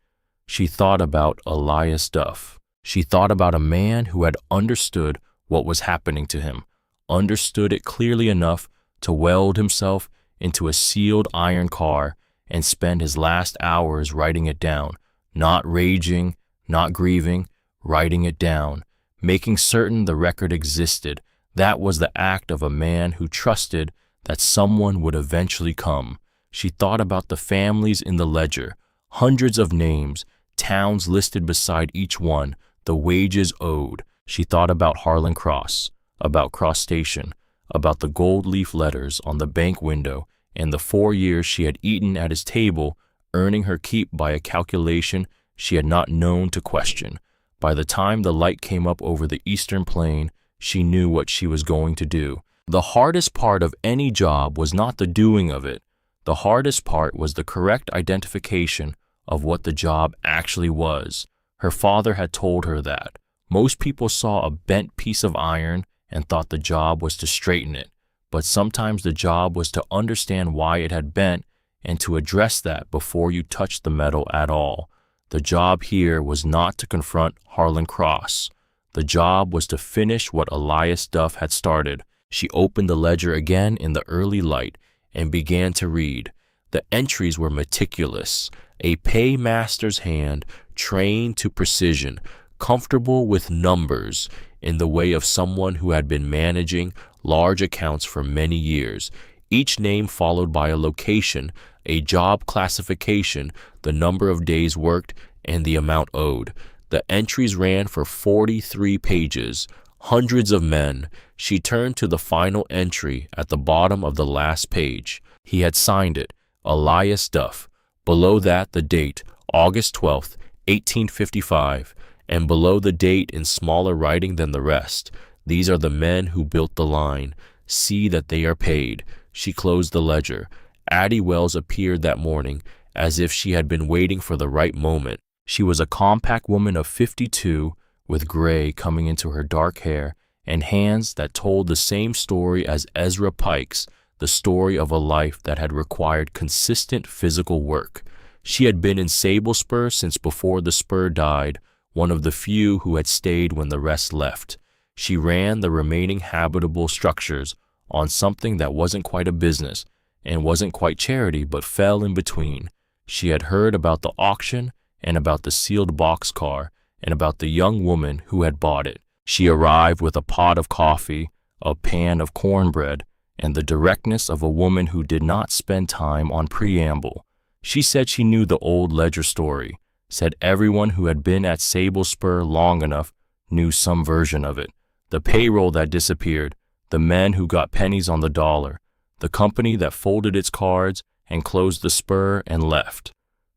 She thought about Elias Duff. She thought about a man who had understood what was happening to him, understood it clearly enough to weld himself into a sealed iron car and spend his last hours writing it down, not raging, not grieving, writing it down, making certain the record existed. That was the act of a man who trusted that someone would eventually come. She thought about the families in the ledger, hundreds of names, towns listed beside each one, the wages owed. She thought about Harlan Cross, about Cross Station, about the gold leaf letters on the bank window, and the 4 years she had eaten at his table, earning her keep by a calculation she had not known to question. By the time the light came up over the eastern plain, she knew what she was going to do. The hardest part of any job was not the doing of it. The hardest part was the correct identification of what the job actually was. Her father had told her that. Most people saw a bent piece of iron and thought the job was to straighten it, but sometimes the job was to understand why it had bent and to address that before you touched the metal at all. The job here was not to confront Harlan Cross. The job was to finish what Elias Duff had started. She opened the ledger again in the early light and began to read. The entries were meticulous, a paymaster's hand trained to precision, comfortable with numbers in the way of someone who had been managing large accounts for many years, each name followed by a location, a job classification, the number of days worked, and the amount owed. The entries ran for 43 pages, hundreds of men. She turned to the final entry at the bottom of the last page. He had signed it, Elias Duff. Below that, the date, August 12th, 1855, and below the date in smaller writing than the rest, these are the men who built the line. See that they are paid. She closed the ledger. Addie Wells appeared that morning as if she had been waiting for the right moment. She was a compact woman of 52, with gray coming into her dark hair and hands that told the same story as Ezra Pike's, the story of a life that had required consistent physical work. She had been in Sable Spur since before the spur died, one of the few who had stayed when the rest left. She ran the remaining habitable structures on something that wasn't quite a business and wasn't quite charity but fell in between. She had heard about the auction and about the sealed boxcar and about the young woman who had bought it. She arrived with a pot of coffee, a pan of cornbread, and the directness of a woman who did not spend time on preamble. She said she knew the old ledger story, said everyone who had been at Sable Spur long enough knew some version of it. The payroll that disappeared, the men who got pennies on the dollar, the company that folded its cards and closed the spur and left.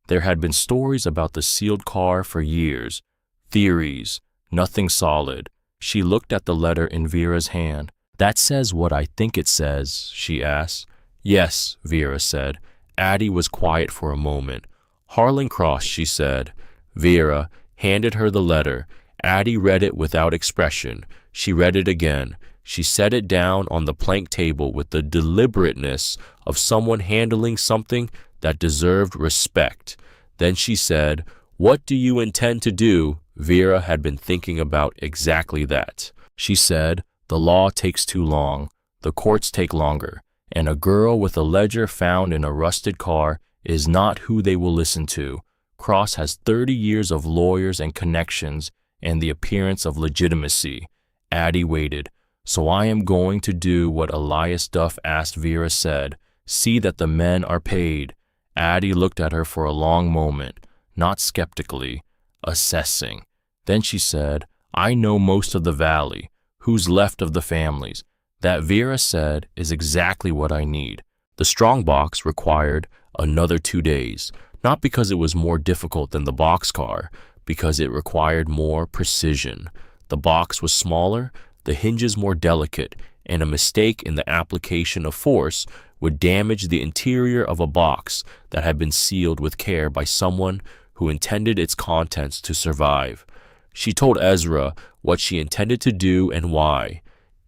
There had been stories about the sealed car for years, theories, nothing solid. She looked at the letter in Vera's hand. "That says what I think it says?" she asked. "Yes," Vera said. Addie was quiet for a moment. "Harlan Cross," she said. Vera handed her the letter. Addie read it without expression. She read it again. She set it down on the plank table with the deliberateness of someone handling something that deserved respect. Then she said, "What do you intend to do?" Vera had been thinking about exactly that. She said, "The law takes too long. The courts take longer. And a girl with a ledger found in a rusted car is not who they will listen to. Cross has 30 years of lawyers and connections and the appearance of legitimacy." Addie waited. "So I am going to do what Elias Duff asked," Vera said. "See that the men are paid." Addie looked at her for a long moment, not skeptically, assessing. Then she said, "I know most of the valley. Who's left of the families?" That, Vera said, is exactly what I need. The strongbox required another 2 days, not because it was more difficult than the boxcar, because it required more precision. The box was smaller, the hinges more delicate, and a mistake in the application of force would damage the interior of a box that had been sealed with care by someone who intended its contents to survive. She told Ezra what she intended to do and why.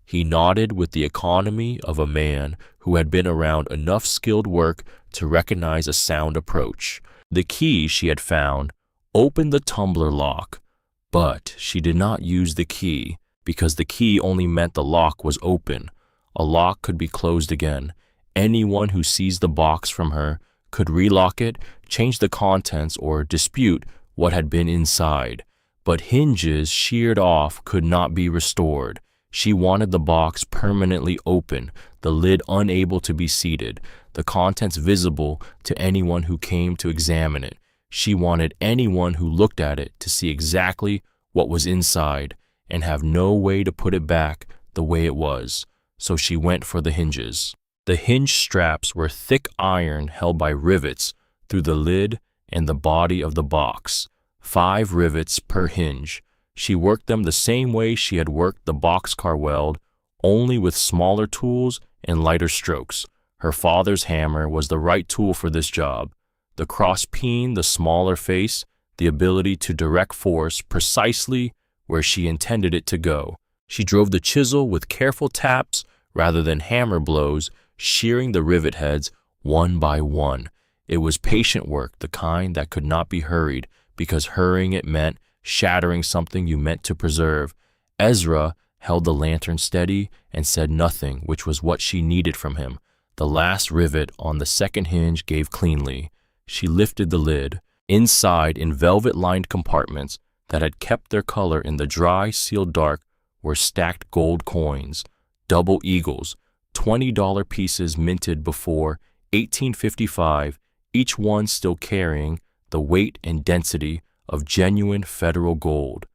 He nodded with the economy of a man who had been around enough skilled work to recognize a sound approach. The key she had found opened the tumbler lock, but she did not use the key because the key only meant the lock was open. A lock could be closed again. Anyone who seized the box from her could relock it, change the contents, or dispute what had been inside. But hinges sheared off could not be restored. She wanted the box permanently open, the lid unable to be seated, the contents visible to anyone who came to examine it. She wanted anyone who looked at it to see exactly what was inside and have no way to put it back the way it was. So she went for the hinges. The hinge straps were thick iron held by rivets through the lid and the body of the box. 5 rivets per hinge. She worked them the same way she had worked the boxcar weld, only with smaller tools and lighter strokes. Her father's hammer was the right tool for this job. The cross peen, the smaller face, the ability to direct force precisely where she intended it to go. She drove the chisel with careful taps rather than hammer blows, shearing the rivet heads one by one. It was patient work, the kind that could not be hurried, because hurrying it meant shattering something you meant to preserve. Ezra held the lantern steady and said nothing, which was what she needed from him. The last rivet on the second hinge gave cleanly. She lifted the lid. Inside, in velvet-lined compartments that had kept their color in the dry, sealed dark, were stacked gold coins, double eagles, $20 pieces minted before 1855, each one still carrying the weight and density of genuine federal gold.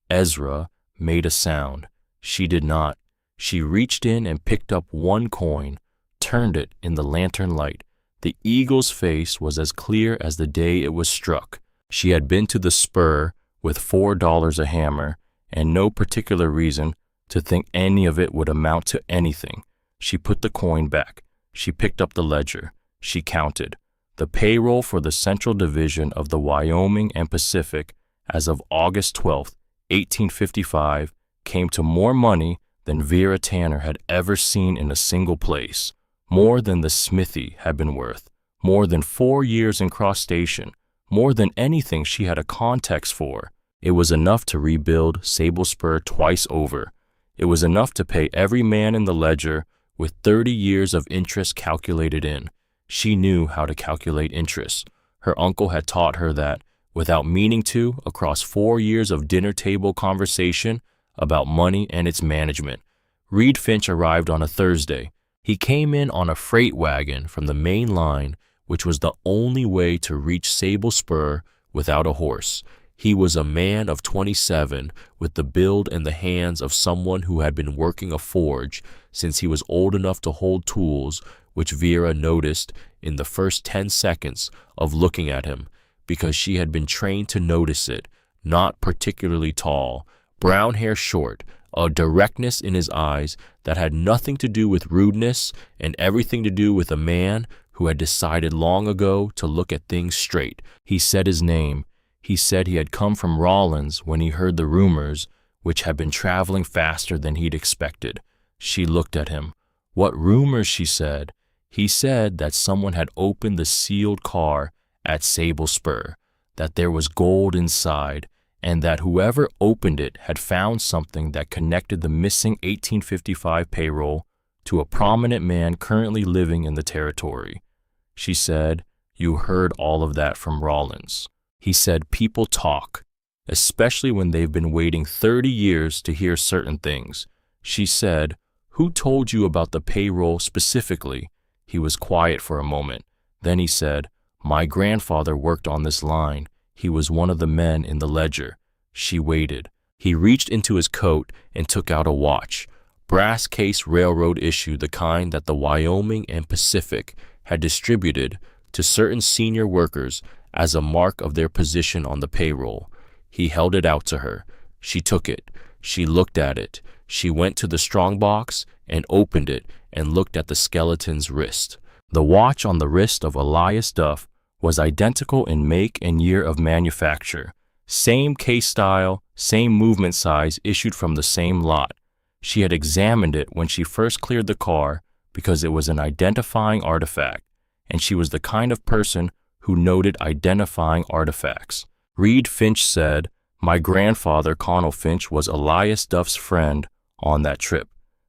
Ezra made a sound. She did not. She reached in and picked up one coin, turned it in the lantern light. The eagle's face was as clear as the day it was struck. She had been to the spur with $4 a hammer, and no particular reason to think any of it would amount to anything. She put the coin back. She picked up the ledger. She counted. The payroll for the Central Division of the Wyoming and Pacific as of August 12, 1855, came to more money than Vera Tanner had ever seen in a single place, more than the smithy had been worth, more than 4 years in Cross Station, more than anything she had a context for. It was enough to rebuild Sable Spur twice over. It was enough to pay every man in the ledger with 30 years of interest calculated in. She knew how to calculate interest. Her uncle had taught her that, without meaning to, across 4 years of dinner table conversation about money and its management. Reed Finch arrived on a Thursday. He came in on a freight wagon from the main line, which was the only way to reach Sable Spur without a horse. He was a man of 27, with the build and the hands of someone who had been working a forge since he was old enough to hold tools, which Vera noticed in the first 10 seconds of looking at him, because she had been trained to notice it. Not particularly tall, brown hair short, a directness in his eyes that had nothing to do with rudeness and everything to do with a man who had decided long ago to look at things straight. He said his name. He said he had come from Rawlins when he heard the rumors, which had been traveling faster than he'd expected. She looked at him. What rumors, she said. He said that someone had opened the sealed car at Sable Spur, that there was gold inside, and that whoever opened it had found something that connected the missing 1855 payroll to a prominent man currently living in the territory. She said, "You heard all of that from Rawlins." He said, "People talk, especially when they've been waiting 30 years to hear certain things." She said, "Who told you about the payroll specifically?" He was quiet for a moment. Then he said, "My grandfather worked on this line. He was one of the men in the ledger." She waited. He reached into his coat and took out a watch. Brass case railroad issue, the kind that the Wyoming and Pacific had distributed to certain senior workers as a mark of their position on the payroll. He held it out to her. She took it. She looked at it. She went to the strongbox and opened it and looked at the skeleton's wrist. The watch on the wrist of Elias Duff was identical in make and year of manufacture. Same case style, same movement size, issued from the same lot. She had examined it when she first cleared the car because it was an identifying artifact, and she was the kind of person who noted identifying artifacts. Reed Finch said, "My grandfather, Connell Finch, was Elias Duff's friend on that trip.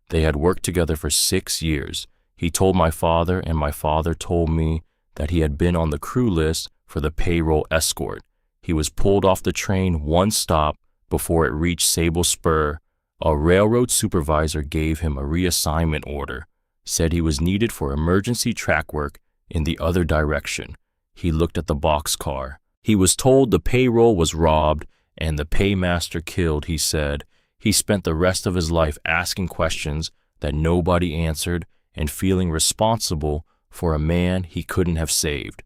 They had worked together for 6 years. He told my father, and my father told me that he had been on the crew list for the payroll escort. He was pulled off the train one stop before it reached Sable Spur. A railroad supervisor gave him a reassignment order, said he was needed for emergency track work in the other direction. He looked at the boxcar. He was told the payroll was robbed and the paymaster killed, he said. He spent the rest of his life asking questions that nobody answered and feeling responsible for a man he couldn't have saved."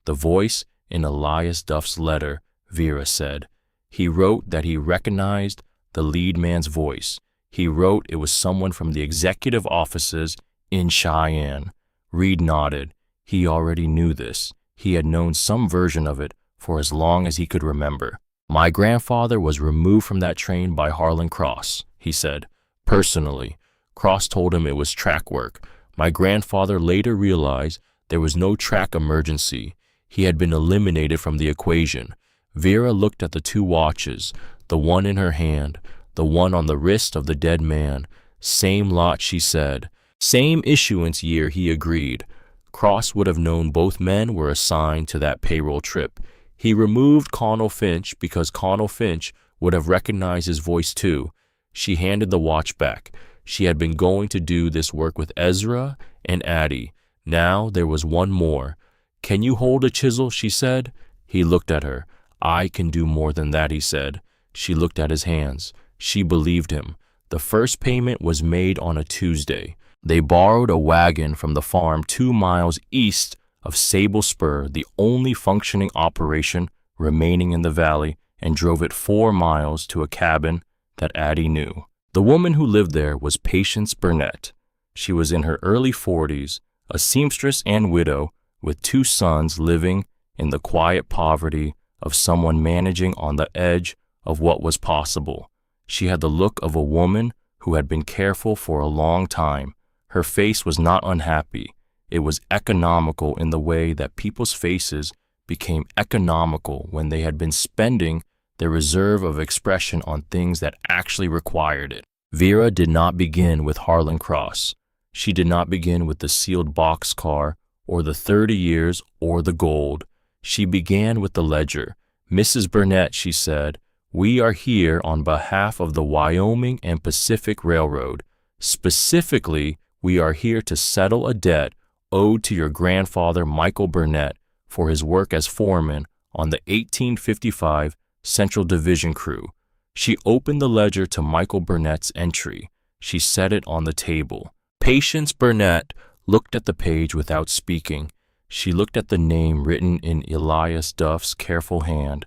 The voice in Elias Duff's letter, Vera said. He wrote that he recognized the lead man's voice. He wrote it was someone from the executive offices in Cheyenne. Reed nodded. He already knew this. He had known some version of it for as long as he could remember. "My grandfather was removed from that train by Harlan Cross," he said. "Personally, Cross told him it was track work. My grandfather later realized there was no track emergency. He had been eliminated from the equation." Vera looked at the two watches, the one in her hand, the one on the wrist of the dead man. Same lot, she said. Same issuance year, he agreed. Cross would have known both men were assigned to that payroll trip. He removed Connell Finch because Connell Finch would have recognized his voice too. She handed the watch back. She had been going to do this work with Ezra and Addie. Now there was one more. "Can you hold a chisel?" she said. He looked at her. "I can do more than that," he said. She looked at his hands. She believed him. The first payment was made on a Tuesday. They borrowed a wagon from the farm 2 miles east of Sable Spur, the only functioning operation remaining in the valley, and drove it 4 miles to a cabin that Addie knew. The woman who lived there was Patience Burnett. She was in her early 40s, a seamstress and widow with 2 sons living in the quiet poverty of someone managing on the edge of what was possible. She had the look of a woman who had been careful for a long time. Her face was not unhappy. It was economical in the way that people's faces became economical when they had been spending their reserve of expression on things that actually required it. Vera did not begin with Harlan Cross. She did not begin with the sealed boxcar or the 30 years or the gold. She began with the ledger. "Mrs. Burnett," she said, "we are here on behalf of the Wyoming and Pacific Railroad. Specifically, we are here to settle a debt owed to your grandfather Michael Burnett for his work as foreman on the 1855 Central Division crew." She opened the ledger to Michael Burnett's entry. She set it on the table. Patience Burnett looked at the page without speaking. She looked at the name written in Elias Duff's careful hand,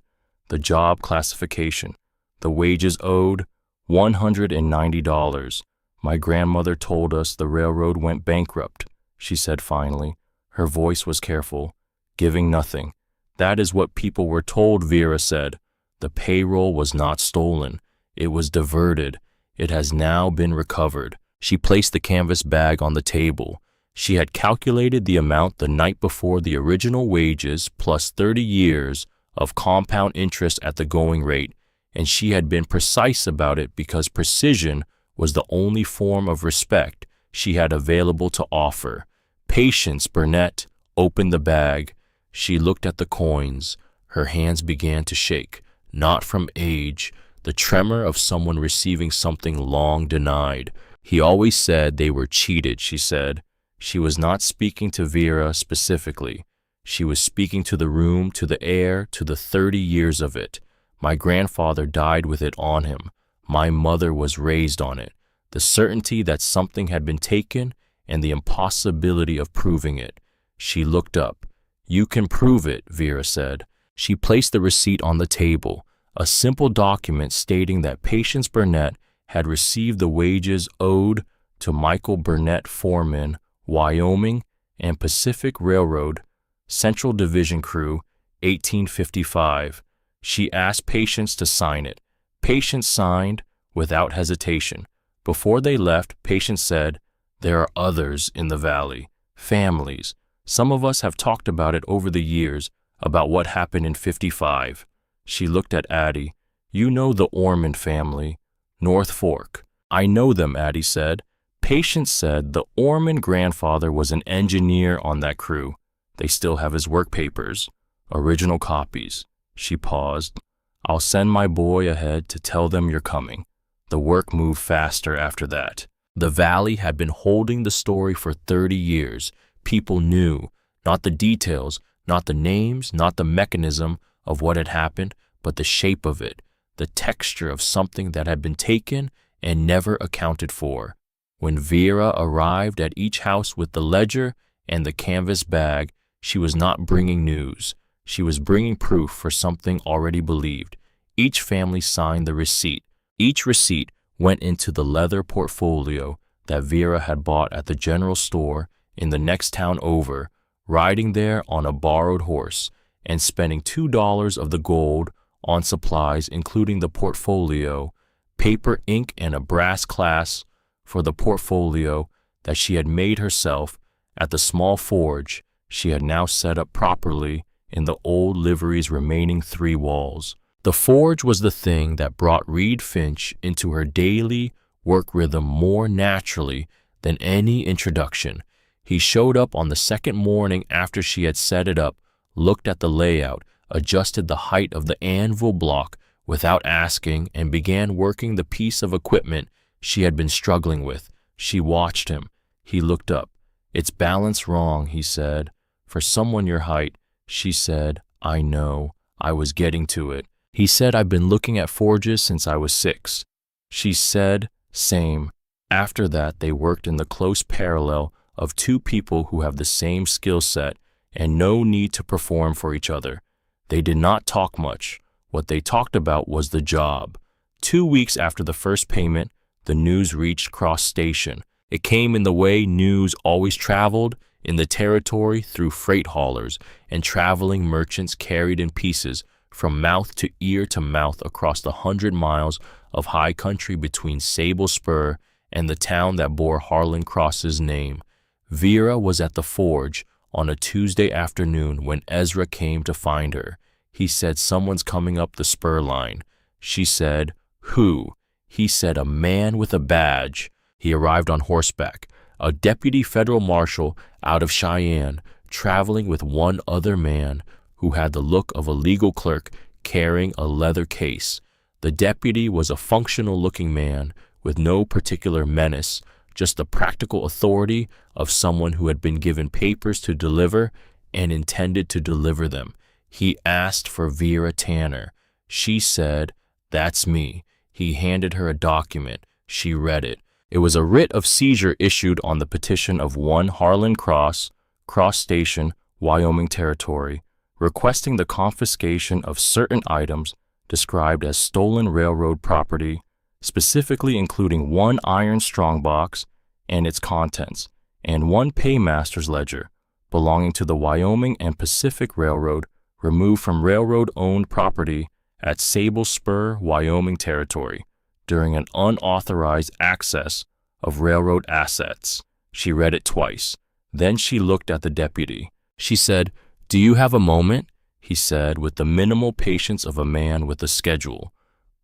the job classification, the wages owed, $190. "My grandmother told us the railroad went bankrupt," she said finally. Her voice was careful, giving nothing. "That is what people were told," Vera said. "The payroll was not stolen. It was diverted. It has now been recovered." She placed the canvas bag on the table. She had calculated the amount the night before the original wages plus 30 years of compound interest at the going rate, and she had been precise about it because precision was the only form of respect she had available to offer. Patience Burnett opened the bag. She looked at the coins. Her hands began to shake, not from age, the tremor of someone receiving something long denied. "He always said they were cheated," she said. She was not speaking to Vera specifically. She was speaking to the room, to the air, to the 30 years of it. "My grandfather died with it on him. My mother was raised on it. The certainty that something had been taken and the impossibility of proving it." She looked up. "You can prove it," Vera said. She placed the receipt on the table, a simple document stating that Patience Burnett had received the wages owed to Michael Burnett, foreman, Wyoming and Pacific Railroad, Central Division crew, 1855. She asked Patience to sign it. Patience signed without hesitation. Before they left, Patience said, "There are others in the valley, families. Some of us have talked about it over the years, about what happened in 55. She looked at Addie. "You know the Orman family, North Fork." "I know them," Addie said. Patience said the Orman grandfather was an engineer on that crew. They still have his work papers, original copies. She paused. "I'll send my boy ahead to tell them you're coming." The work moved faster after that. The valley had been holding the story for 30 years. People knew, not the details, not the names, not the mechanism of what had happened, but the shape of it, the texture of something that had been taken and never accounted for. When Vera arrived at each house with the ledger and the canvas bag, she was not bringing news. She was bringing proof for something already believed. Each family signed the receipt. Each receipt went into the leather portfolio that Vera had bought at the general store in the next town over, riding there on a borrowed horse and spending $2 of the gold on supplies including the portfolio, paper, ink, and a brass clasp for the portfolio that she had made herself at the small forge she had now set up properly in the old livery's remaining 3 walls. The forge was the thing that brought Reed Finch into her daily work rhythm more naturally than any introduction. He showed up on the second morning after she had set it up, looked at the layout, adjusted the height of the anvil block without asking, and began working the piece of equipment she had been struggling with. She watched him. He looked up. "It's balanced wrong," he said. "For someone your height." She said, "I know. I was getting to it." He said, "I've been looking at forges since I was 6. She said, "Same." After that, they worked in the close parallel of 2 people who have the same skill set and no need to perform for each other. They did not talk much. What they talked about was the job. 2 weeks after the first payment, the news reached Cross Station. It came in the way news always traveled, in the territory through freight haulers and traveling merchants carried in pieces from mouth to mouth across the 100 miles of high country between Sable Spur and the town that bore Harlan Cross's name. Vera was at the forge on a Tuesday afternoon when Ezra came to find her. He said, "Someone's coming up the spur line." She said, "Who?" He said, "A man with a badge." He arrived on horseback, a deputy federal marshal out of Cheyenne, traveling with one other man who had the look of a legal clerk carrying a leather case. The deputy was a functional-looking man with no particular menace, just the practical authority of someone who had been given papers to deliver and intended to deliver them. He asked for Vera Tanner. She said, "That's me." He handed her a document. She read it. It was a writ of seizure issued on the petition of one Harlan Cross, Cross Station, Wyoming Territory, requesting the confiscation of certain items described as stolen railroad property, specifically including one iron strongbox and its contents, and one paymaster's ledger belonging to the Wyoming and Pacific Railroad removed from railroad-owned property at Sable Spur, Wyoming Territory, during an unauthorized access of railroad assets. She read it twice. Then she looked at the deputy. She said, "Do you have a moment?" He said, with the minimal patience of a man with a schedule.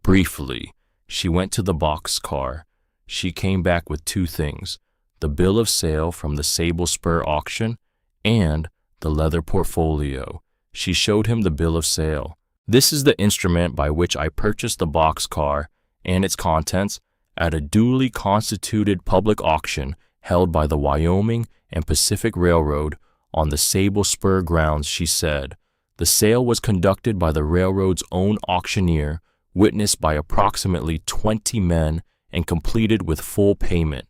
Briefly, she went to the boxcar. She came back with two things: the bill of sale from the Sable Spur auction and the leather portfolio. She showed him the bill of sale. "This is the instrument by which I purchased the boxcar and its contents at a duly constituted public auction held by the Wyoming and Pacific Railroad on the Sable Spur grounds," she said. "The sale was conducted by the railroad's own auctioneer, witnessed by approximately 20 men, and completed with full payment.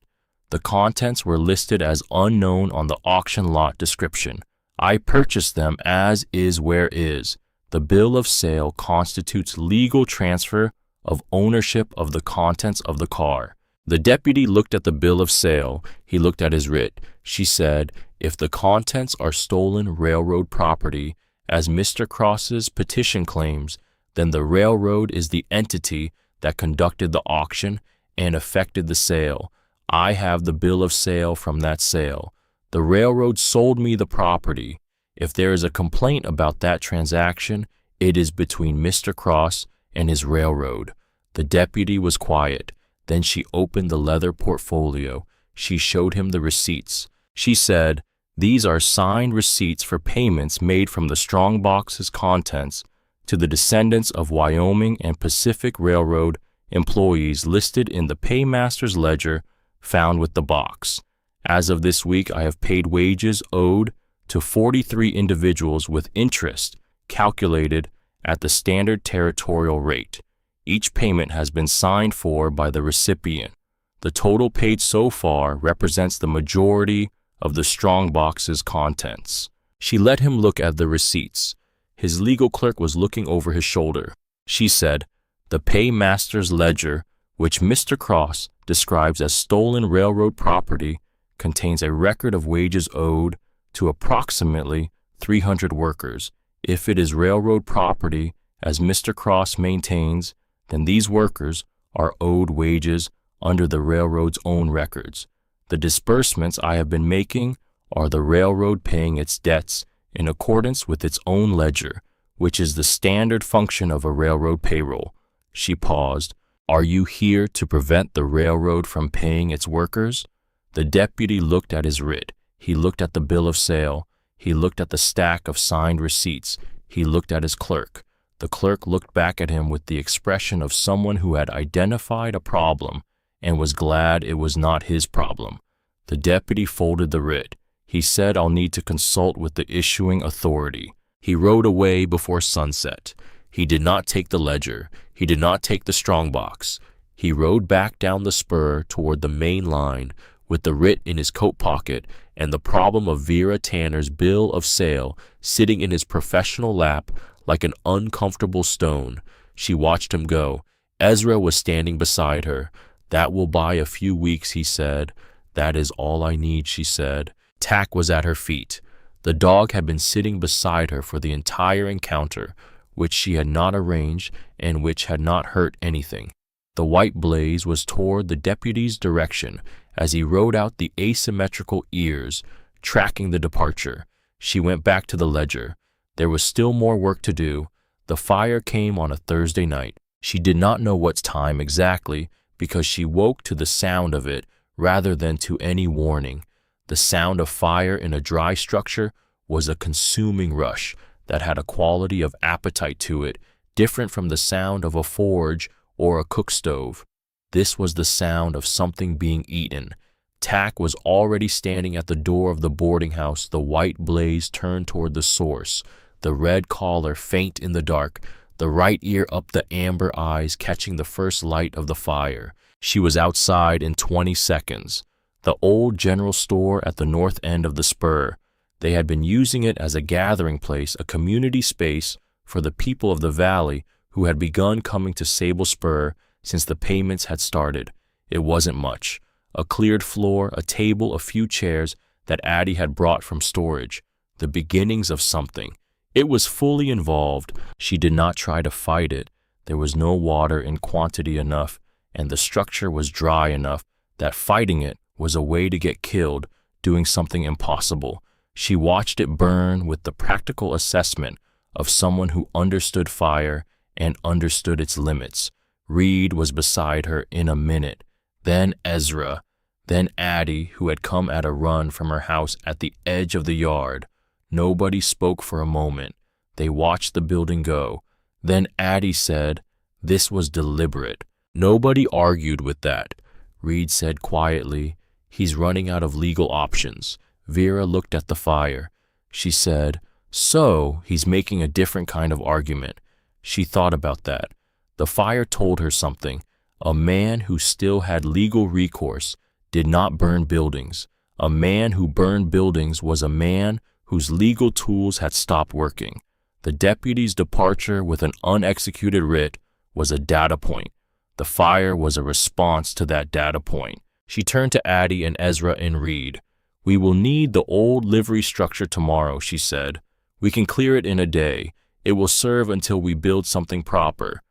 The contents were listed as unknown on the auction lot description. I purchased them as is where is. The bill of sale constitutes legal transfer of ownership of the contents of the car." The deputy looked at the bill of sale. He looked at his writ. She said, "If the contents are stolen railroad property, as Mr. Cross's petition claims, then the railroad is the entity that conducted the auction and effected the sale. I have the bill of sale from that sale. The railroad sold me the property. If there is a complaint about that transaction, it is between Mr. Cross and his railroad." The deputy was quiet. Then she opened the leather portfolio. She showed him the receipts. She said, "These are signed receipts for payments made from the strongbox's contents to the descendants of Wyoming and Pacific Railroad employees listed in the paymaster's ledger found with the box. As of this week, I have paid wages owed to 43 individuals with interest calculated at the standard territorial rate. Each payment has been signed for by the recipient. The total paid so far represents the majority of the strongbox's contents." She let him look at the receipts. His legal clerk was looking over his shoulder. She said, "The paymaster's ledger, which Mr. Cross describes as stolen railroad property, contains a record of wages owed to approximately 300 workers. If it is railroad property, as Mr. Cross maintains, then these workers are owed wages under the railroad's own records. The disbursements I have been making are the railroad paying its debts in accordance with its own ledger, which is the standard function of a railroad payroll." She paused. "Are you here to prevent the railroad from paying its workers?" The deputy looked at his writ. He looked at the bill of sale. He looked at the stack of signed receipts. He looked at his clerk. The clerk looked back at him with the expression of someone who had identified a problem and was glad it was not his problem. The deputy folded the writ. He said, "I'll need to consult with the issuing authority." He rode away before sunset. He did not take the ledger. He did not take the strongbox. He rode back down the spur toward the main line with the writ in his coat pocket and the problem of Vera Tanner's bill of sale sitting in his professional lap like an uncomfortable stone. She watched him go. Ezra was standing beside her. "That will buy a few weeks," he said. "That is all I need," she said. Tack was at her feet. The dog had been sitting beside her for the entire encounter, which she had not arranged and which had not hurt anything. The white blaze was toward the deputy's direction as he rode out the asymmetrical ears, tracking the departure. She went back to the ledger. There was still more work to do. The fire came on a Thursday night. She did not know what time exactly because she woke to the sound of it rather than to any warning. The sound of fire in a dry structure was a consuming rush that had a quality of appetite to it, different from the sound of a forge or a cook stove. This was the sound of something being eaten. Tack was already standing at the door of the boarding house, the white blaze turned toward the source, the red collar faint in the dark, the right ear up, the amber eyes catching the first light of the fire. She was outside in 20 seconds. The old general store at the north end of the spur. They had been using it as a gathering place, a community space for the people of the valley who had begun coming to Sable Spur since the payments had started. It wasn't much. A cleared floor, a table, a few chairs that Addie had brought from storage. The beginnings of something. It was fully involved. She did not try to fight it. There was no water in quantity enough, and the structure was dry enough that fighting it was a way to get killed, doing something impossible. She watched it burn with the practical assessment of someone who understood fire and understood its limits. Reed was beside her in a minute, then Ezra, then Addie, who had come at a run from her house at the edge of the yard. Nobody spoke for a moment. They watched the building go. Then Addie said, "This was deliberate." Nobody argued with that. Reed said quietly, "He's running out of legal options." Vera looked at the fire. She said, "So, he's making a different kind of argument." She thought about that. The fire told her something. A man who still had legal recourse did not burn buildings. A man who burned buildings was a man whose legal tools had stopped working. The deputy's departure with an unexecuted writ was a data point. The fire was a response to that data point. She turned to Addie and Ezra and Reed. "We will need the old livery structure tomorrow," she said. "We can clear it in a day. It will serve until we build something proper."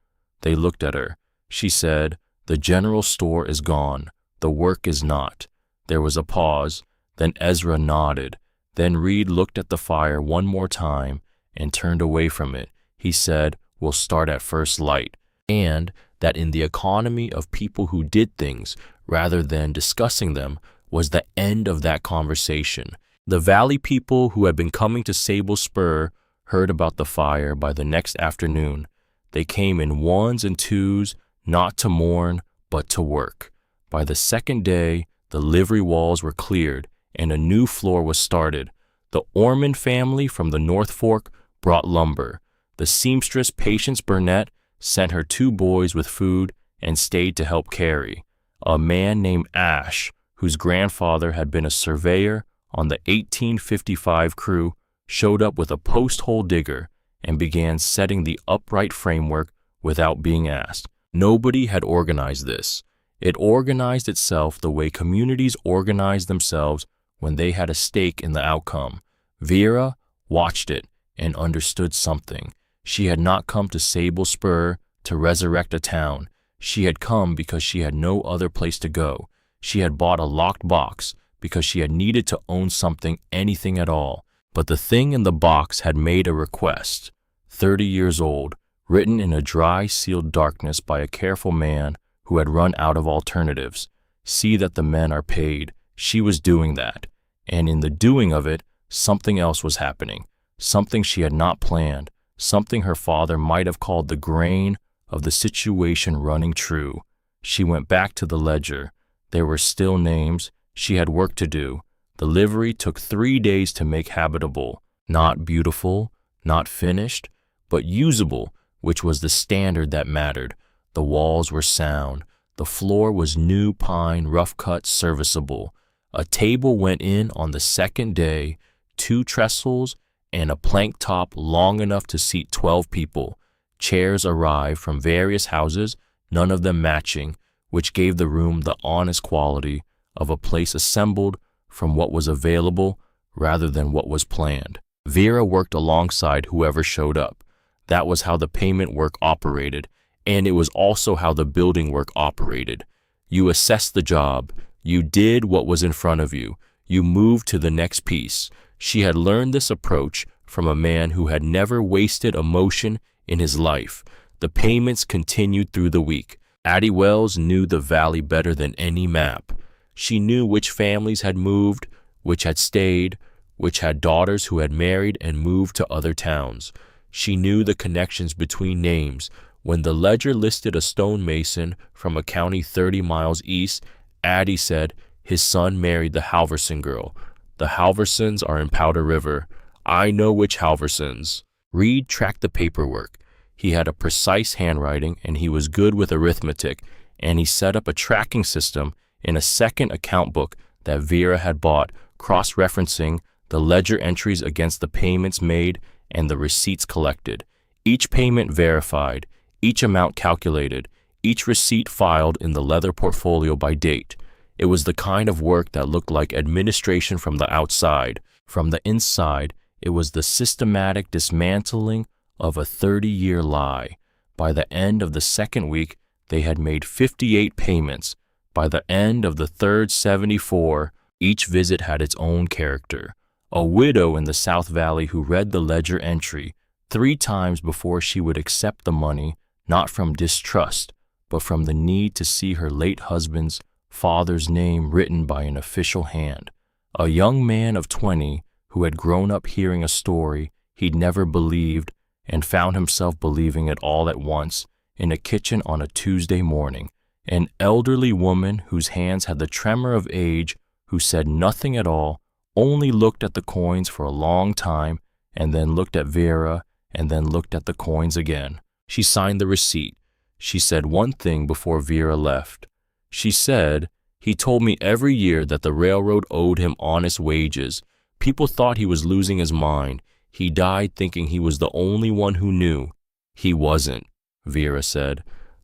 They looked at her. She said, "The general store is gone. The work is not." There was a pause. Then Ezra nodded. Then Reed looked at the fire one more time and turned away from it. He said, "We'll start at first light." And that in the economy of people who did things rather than discussing them was the end of that conversation. The valley people who had been coming to Sable Spur heard about the fire by the next afternoon. They came in ones and twos, not to mourn, but to work. By the second day, the livery walls were cleared and a new floor was started. The Ormond family from the North Fork brought lumber. The seamstress Patience Burnett sent her 2 boys with food and stayed to help carry. A man named Ash, whose grandfather had been a surveyor on the 1855 crew, showed up with a post-hole digger and began setting the upright framework without being asked. Nobody had organized this. It organized itself the way communities organize themselves when they had a stake in the outcome. Vera watched it and understood something. She had not come to Sable Spur to resurrect a town. She had come because she had no other place to go. She had bought a locked box because she had needed to own something, anything at all. But the thing in the box had made a request. 30 years old, written in a dry, sealed darkness by a careful man who had run out of alternatives. See that the men are paid. She was doing that. And in the doing of it, something else was happening. Something she had not planned. Something her father might have called the grain of the situation running true. She went back to the ledger. There were still names. She had work to do. The livery took 3 days to make habitable. Not beautiful, not finished, but usable, which was the standard that mattered. The walls were sound. The floor was new pine, rough-cut, serviceable. A table went in on the second day, 2 trestles, and a plank top long enough to seat 12 people. Chairs arrived from various houses, none of them matching, which gave the room the honest quality of a place assembled from what was available rather than what was planned. Vera worked alongside whoever showed up. That was how the payment work operated, and it was also how the building work operated. You assessed the job. You did what was in front of you. You moved to the next piece. She had learned this approach from a man who had never wasted emotion in his life. The payments continued through the week. Addie Wells knew the valley better than any map. She knew which families had moved, which had stayed, which had daughters who had married and moved to other towns. She knew the connections between names. When the ledger listed a stonemason from a county 30 miles east, Addie said his son married the Halverson girl. The Halversons are in Powder River. I know which Halversons. Reed tracked the paperwork. He had a precise handwriting and he was good with arithmetic, and he set up a tracking system in a second account book that Vera had bought, cross-referencing the ledger entries against the payments made and the receipts collected. Each payment verified, each amount calculated, each receipt filed in the leather portfolio by date. It was the kind of work that looked like administration from the outside. From the inside, it was the systematic dismantling of a 30-year lie. By the end of the second week, they had made 58 payments. By the end of the third 74, each visit had its own character. A widow in the South Valley who read the ledger entry 3 times before she would accept the money, not from distrust, but from the need to see her late husband's father's name written by an official hand. A young man of 20 who had grown up hearing a story he'd never believed and found himself believing it all at once in a kitchen on a Tuesday morning. An elderly woman whose hands had the tremor of age, who said nothing at all, only looked at the coins for a long time, and then looked at Vera, and then looked at the coins again. She signed the receipt. She said one thing before Vera left. She said, "He told me every year that the railroad owed him honest wages. People thought he was losing his mind. He died thinking he was the only one who knew." "He wasn't," Vera said.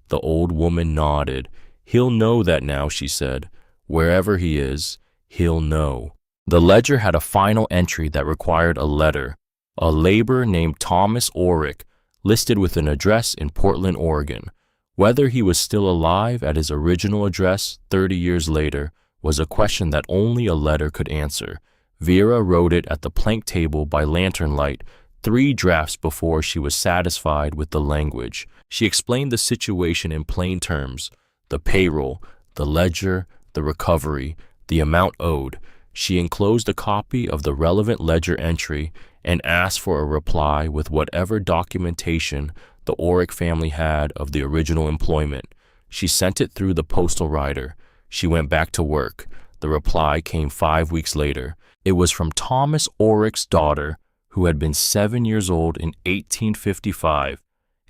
The old woman nodded. "He'll know that now," she said. "Wherever he is, he'll know." The ledger had a final entry that required a letter. A laborer named Thomas Orrick, listed with an address in Portland, Oregon. Whether he was still alive at his original address 30 years later was a question that only a letter could answer. Vera wrote it at the plank table by lantern light, 3 drafts before she was satisfied with the language. She explained the situation in plain terms: the payroll, the ledger, the recovery, the amount owed. She enclosed a copy of the relevant ledger entry and asked for a reply with whatever documentation the Orrick family had of the original employment. She sent it through the postal rider. She went back to work. The reply came 5 weeks later. It was from Thomas Orrick's daughter, who had been 7 years old in 1855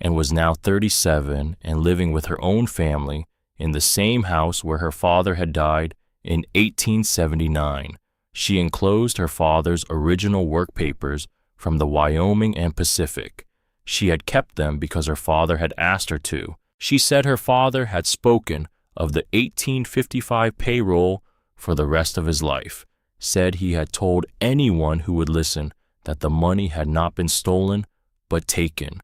and was now 37 and living with her own family in the same house where her father had died in 1879. She enclosed her father's original work papers from the Wyoming and Pacific. She had kept them because her father had asked her to. She said her father had spoken of the 1855 payroll for the rest of his life, said he had told anyone who would listen that the money had not been stolen but taken,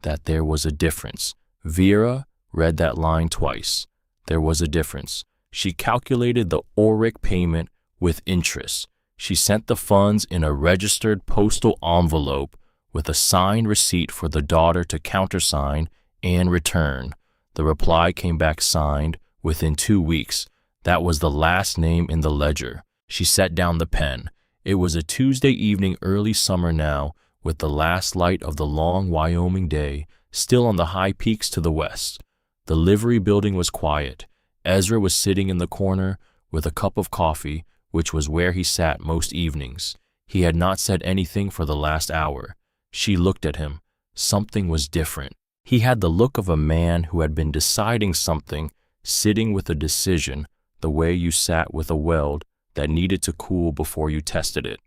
that there was a difference. Vera read that line twice. There was a difference. She calculated the Orrick payment with interest. She sent the funds in a registered postal envelope with a signed receipt for the daughter to countersign and return. The reply came back signed within 2 weeks. That was the last name in the ledger. She set down the pen. It was a Tuesday evening, early summer now, with the last light of the long Wyoming day still on the high peaks to the west. The livery building was quiet. Ezra was sitting in the corner with a cup of coffee, which was where he sat most evenings. He had not said anything for the last hour. She looked at him. Something was different. He had the look of a man who had been deciding something, sitting with a decision, the way you sat with a weld that needed to cool before you tested it.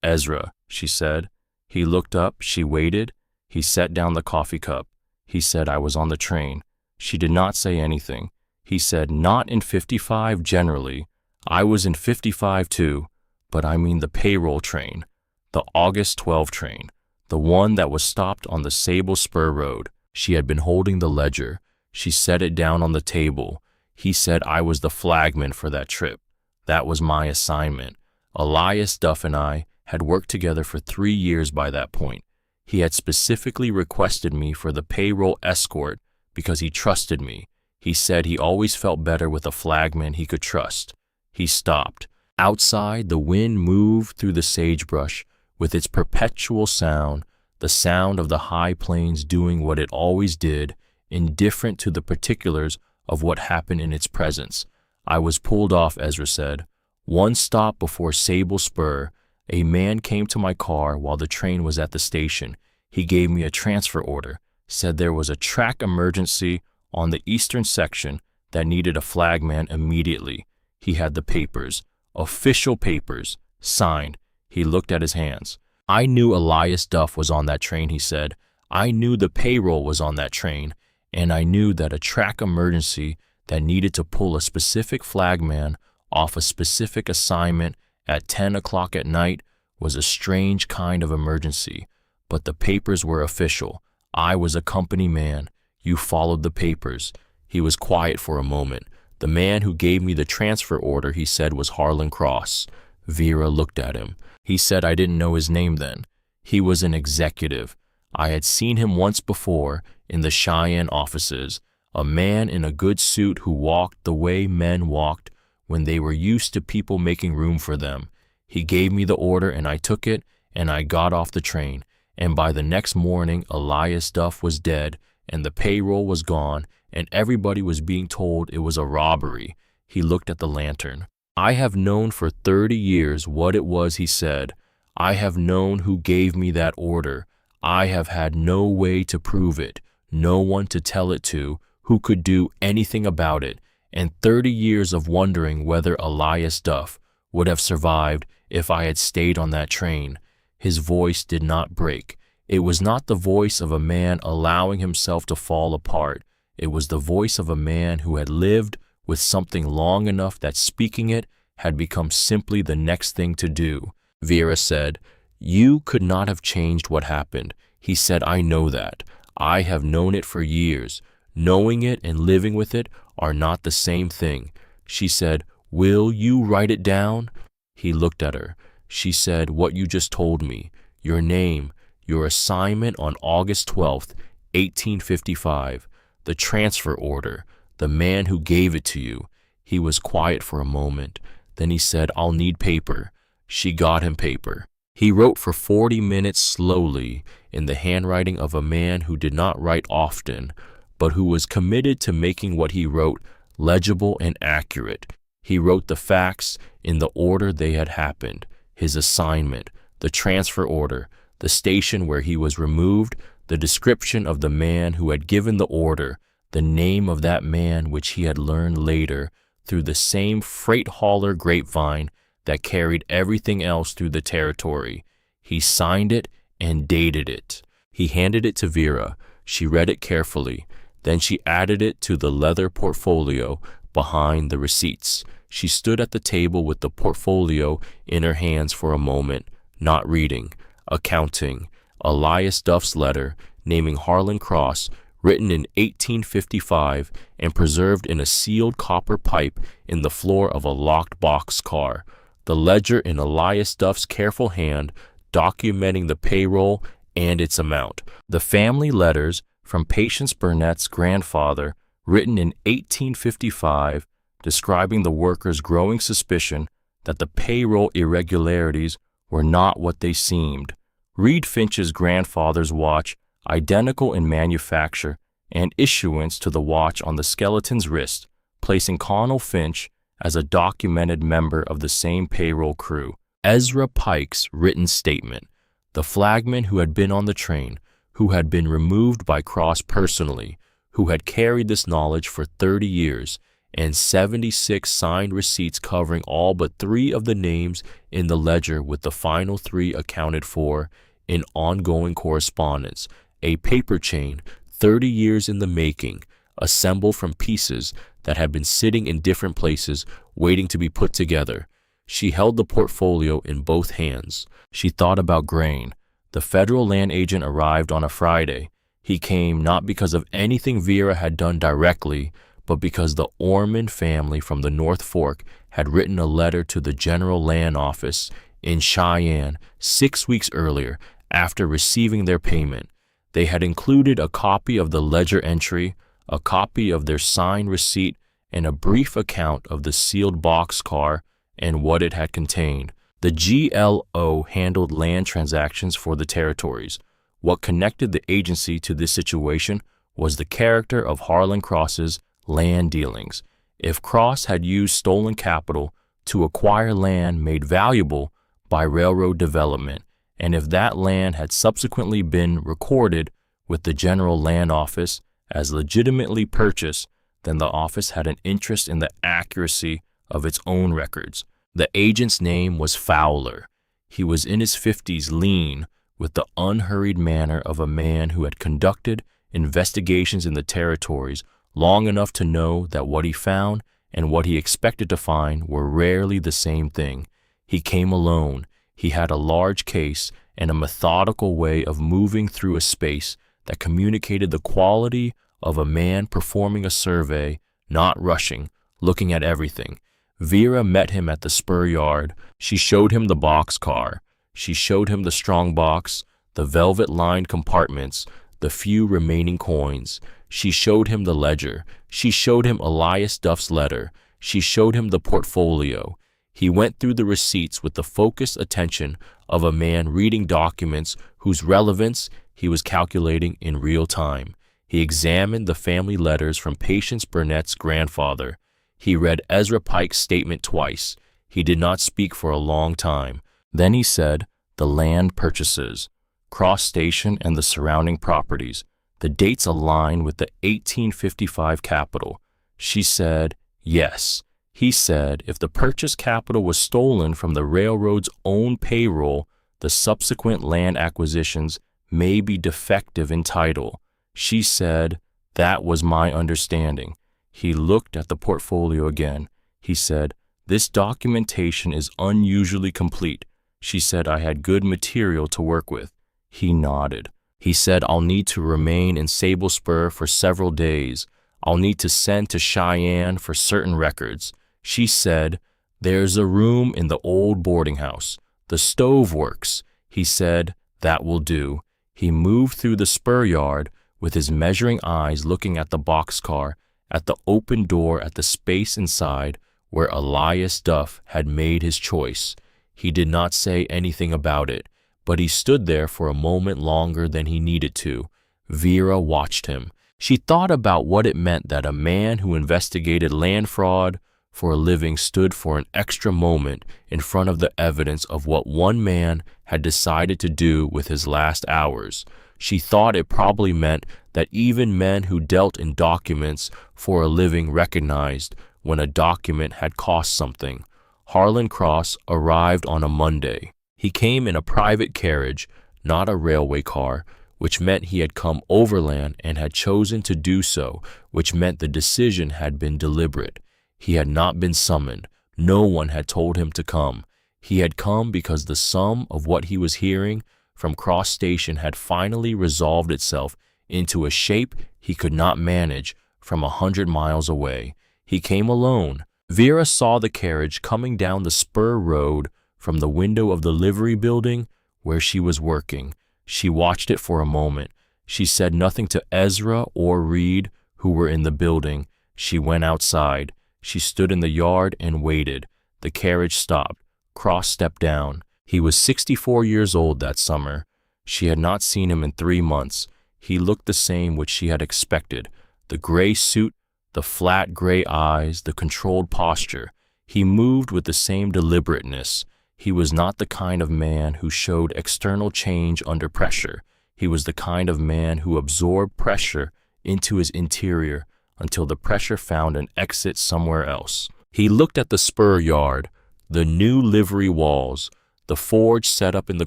"Ezra," she said. He looked up. She waited. He set down the coffee cup. He said, "I was on the train." She did not say anything. He said, "Not in 55 generally. I was in 55 too. But I mean the payroll train, the August 12 train, the one that was stopped on the Sable Spur Road. She had been holding the ledger. She set it down on the table. He said I was the flagman for that trip. That was my assignment. Elias Duff and I had worked together for 3 years by that point. He had specifically requested me for the payroll escort because he trusted me. He said he always felt better with a flagman he could trust. He stopped. Outside, the wind moved through the sagebrush with its perpetual sound, the sound of the high plains doing what it always did, indifferent to the particulars of what happened in its presence. I was pulled off, Ezra said. One stop before Sable Spur, a man came to my car while the train was at the station. He gave me a transfer order, said there was a track emergency on the eastern section that needed a flagman immediately. He had the papers, official papers, signed. He looked at his hands. I knew Elias Duff was on that train, he said. I knew the payroll was on that train, and I knew that a track emergency that needed to pull a specific flagman off a specific assignment at 10 o'clock at night was a strange kind of emergency. But the papers were official. I was a company man. You followed the papers. He was quiet for a moment. The man who gave me the transfer order, he said, was Harlan Cross. Vera looked at him. He said I didn't know his name then. He was an executive. I had seen him once before in the Cheyenne offices, a man in a good suit who walked the way men walked when they were used to people making room for them. He gave me the order and I took it and I got off the train. And by the next morning, Elias Duff was dead and the payroll was gone and everybody was being told it was a robbery. He looked at the lantern. I have known for 30 years what it was, he said. I have known who gave me that order. I have had no way to prove it, no one to tell it to, who could do anything about it, and 30 years of wondering whether Elias Duff would have survived if I had stayed on that train. His voice did not break. It was not the voice of a man allowing himself to fall apart. It was the voice of a man who had lived with something long enough that speaking it had become simply the next thing to do. Vera said, You could not have changed what happened. He said, I know that. I have known it for years. Knowing it and living with it are not the same thing. She said, Will you write it down? He looked at her. She said, What you just told me, your name, your assignment on August 12th, 1855, the transfer order, the man who gave it to you. He was quiet for a moment. Then he said, I'll need paper. She got him paper. He wrote for 40 minutes slowly in the handwriting of a man who did not write often, but who was committed to making what he wrote legible and accurate. He wrote the facts in the order they had happened, his assignment, the transfer order, the station where he was removed, the description of the man who had given the order, the name of that man which he had learned later through the same freight hauler grapevine that carried everything else through the territory. He signed it and dated it. He handed it to Vera. She read it carefully. Then she added it to the leather portfolio behind the receipts. She stood at the table with the portfolio in her hands for a moment, not reading, accounting. Elias Duff's letter, naming Harlan Cross, written in 1855 and preserved in a sealed copper pipe in the floor of a locked box car. The ledger in Elias Duff's careful hand, documenting the payroll and its amount. The family letters from Patience Burnett's grandfather, written in 1855, describing the workers' growing suspicion that the payroll irregularities were not what they seemed. Reed Finch's grandfather's watch, identical in manufacture and issuance to the watch on the skeleton's wrist, placing Connell Finch as a documented member of the same payroll crew. Ezra Pike's written statement, the flagman who had been on the train, who had been removed by Cross personally, who had carried this knowledge for 30 years, and 76 signed receipts covering all but 3 of the names in the ledger, with the final 3 accounted for in ongoing correspondence, a paper chain 30 years in the making, assembled from pieces that had been sitting in different places waiting to be put together. She held the portfolio in both hands. She thought about grain. The federal land agent arrived on a Friday. He came not because of anything Vera had done directly, but because the Orman family from the North Fork had written a letter to the General Land Office in Cheyenne 6 weeks earlier after receiving their payment. They had included a copy of the ledger entry, a copy of their signed receipt, and a brief account of the sealed boxcar and what it had contained. The GLO handled land transactions for the territories. What connected the agency to this situation was the character of Harlan Cross's land dealings. If Cross had used stolen capital to acquire land made valuable by railroad development, and if that land had subsequently been recorded with the General Land Office as legitimately purchased, then the office had an interest in the accuracy of its own records. The agent's name was Fowler. He was in his 50s, lean, with the unhurried manner of a man who had conducted investigations in the territories long enough to know that what he found and what he expected to find were rarely the same thing. He came alone. He had a large case and a methodical way of moving through a space that communicated the quality of a man performing a survey, not rushing, looking at everything. Vera met him at the spur yard. She showed him the boxcar. She showed him the strong box, the velvet-lined compartments, the few remaining coins. She showed him the ledger. She showed him Elias Duff's letter. She showed him the portfolio. He went through the receipts with the focused attention of a man reading documents whose relevance he was calculating in real time. He examined the family letters from Patience Burnett's grandfather. He read Ezra Pike's statement twice. He did not speak for a long time. Then he said, "The land purchases, Cross Station and the surrounding properties. The dates align with the 1855 capital." She said, "Yes." He said, "If the purchase capital was stolen from the railroad's own payroll, the subsequent land acquisitions may be defective in title." She said, "That was my understanding." He looked at the portfolio again. He said, "This documentation is unusually complete." She said, "I had good material to work with." He nodded. He said, "I'll need to remain in Sable Spur for several days. I'll need to send to Cheyenne for certain records." She said, "There's a room in the old boarding house. The stove works." He said, "That will do." He moved through the spur yard with his measuring eyes looking at the boxcar, at the open door, at the space inside where Elias Duff had made his choice. He did not say anything about it, but he stood there for a moment longer than he needed to. Vera watched him. She thought about what it meant that a man who investigated land fraud for a living stood for an extra moment in front of the evidence of what one man had decided to do with his last hours. She thought it probably meant that even men who dealt in documents for a living recognized when a document had cost something. Harlan Cross arrived on a Monday. He came in a private carriage, not a railway car, which meant he had come overland and had chosen to do so, which meant the decision had been deliberate. He had not been summoned. No one had told him to come. He had come because the sum of what he was hearing from Cross Station had finally resolved itself into a shape he could not manage from 100 miles away. He came alone. Vera saw the carriage coming down the spur road from the window of the livery building where she was working. She watched it for a moment. She said nothing to Ezra or Reed, who were in the building. She went outside. She stood in the yard and waited. The carriage stopped. Cross stepped down. He was 64 years old that summer. She had not seen him in 3 months. He looked the same which she had expected. The gray suit, the flat gray eyes, the controlled posture. He moved with the same deliberateness. He was not the kind of man who showed external change under pressure. He was the kind of man who absorbed pressure into his interior until the pressure found an exit somewhere else. He looked at the spur yard, the new livery walls, the forge set up in the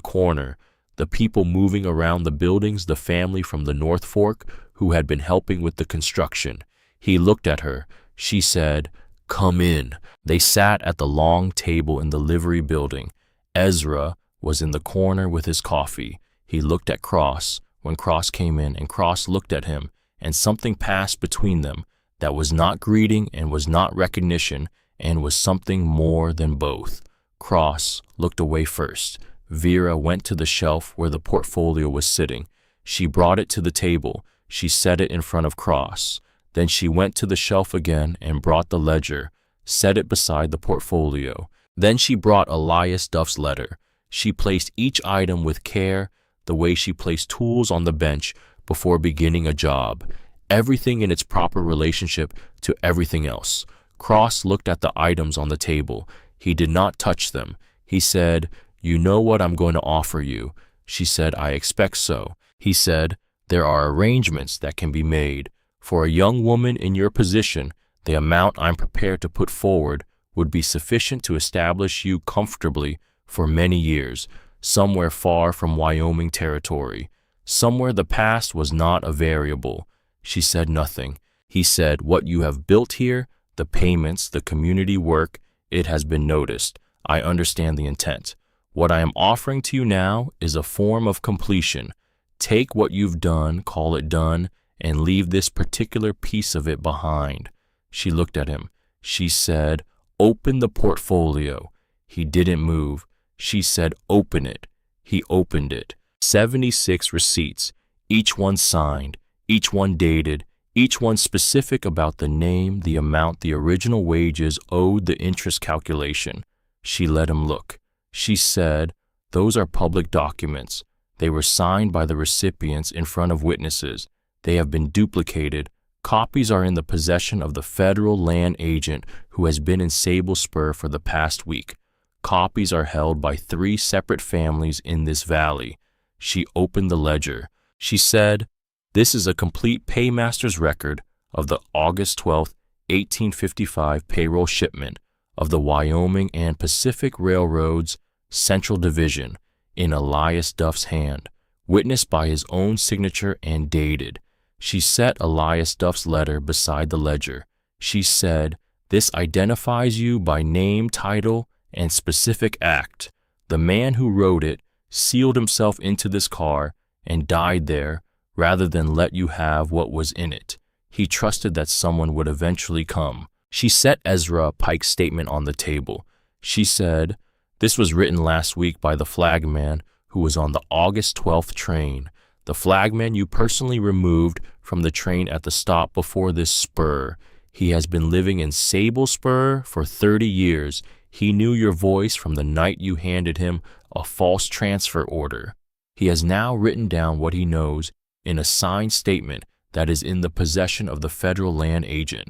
corner, the people moving around the buildings, the family from the North Fork who had been helping with the construction. He looked at her. She said, "Come in." They sat at the long table in the livery building. Ezra was in the corner with his coffee. He looked at Cross when Cross came in, and Cross looked at him, and something passed between them that was not greeting and was not recognition and was something more than both. Cross looked away first. Vera went to the shelf where the portfolio was sitting. She brought it to the table. She set it in front of Cross. Then she went to the shelf again and brought the ledger, set it beside the portfolio. Then she brought Elias Duff's letter. She placed each item with care, the way she placed tools on the bench before beginning a job, everything in its proper relationship to everything else. Cross looked at the items on the table. He did not touch them. He said, "You know what I'm going to offer you." She said, "I expect so." He said, "There are arrangements that can be made. For a young woman in your position, the amount I'm prepared to put forward would be sufficient to establish you comfortably for many years, somewhere far from Wyoming territory, somewhere the past was not a variable." She said nothing. He said, "What you have built here, the payments, the community work, it has been noticed. I understand the intent. What I am offering to you now is a form of completion. Take what you've done, call it done, and leave this particular piece of it behind." She looked at him. She said, "Open the portfolio." He didn't move. She said, "Open it." He opened it. 76 receipts, each one signed, each one dated, each one specific about the name, the amount, the original wages owed, the interest calculation. She let him look. She said, "Those are public documents. They were signed by the recipients in front of witnesses. They have been duplicated. Copies are in the possession of the federal land agent who has been in Sable Spur for the past week. Copies are held by 3 separate families in this valley." She opened the ledger. She said, "This is a complete paymaster's record of the August 12, 1855 payroll shipment of the Wyoming and Pacific Railroad's Central Division in Elias Duff's hand, witnessed by his own signature and dated." She set Elias Duff's letter beside the ledger. She said, "This identifies you by name, title, and specific act. The man who wrote it sealed himself into this car and died there rather than let you have what was in it. He trusted that someone would eventually come." She set Ezra Pike's statement on the table. She said, "This was written last week by the flagman who was on the August 12th train. The flagman you personally removed from the train at the stop before this spur. He has been living in Sable Spur for 30 years. He knew your voice from the night you handed him a false transfer order. He has now written down what he knows in a signed statement that is in the possession of the federal land agent."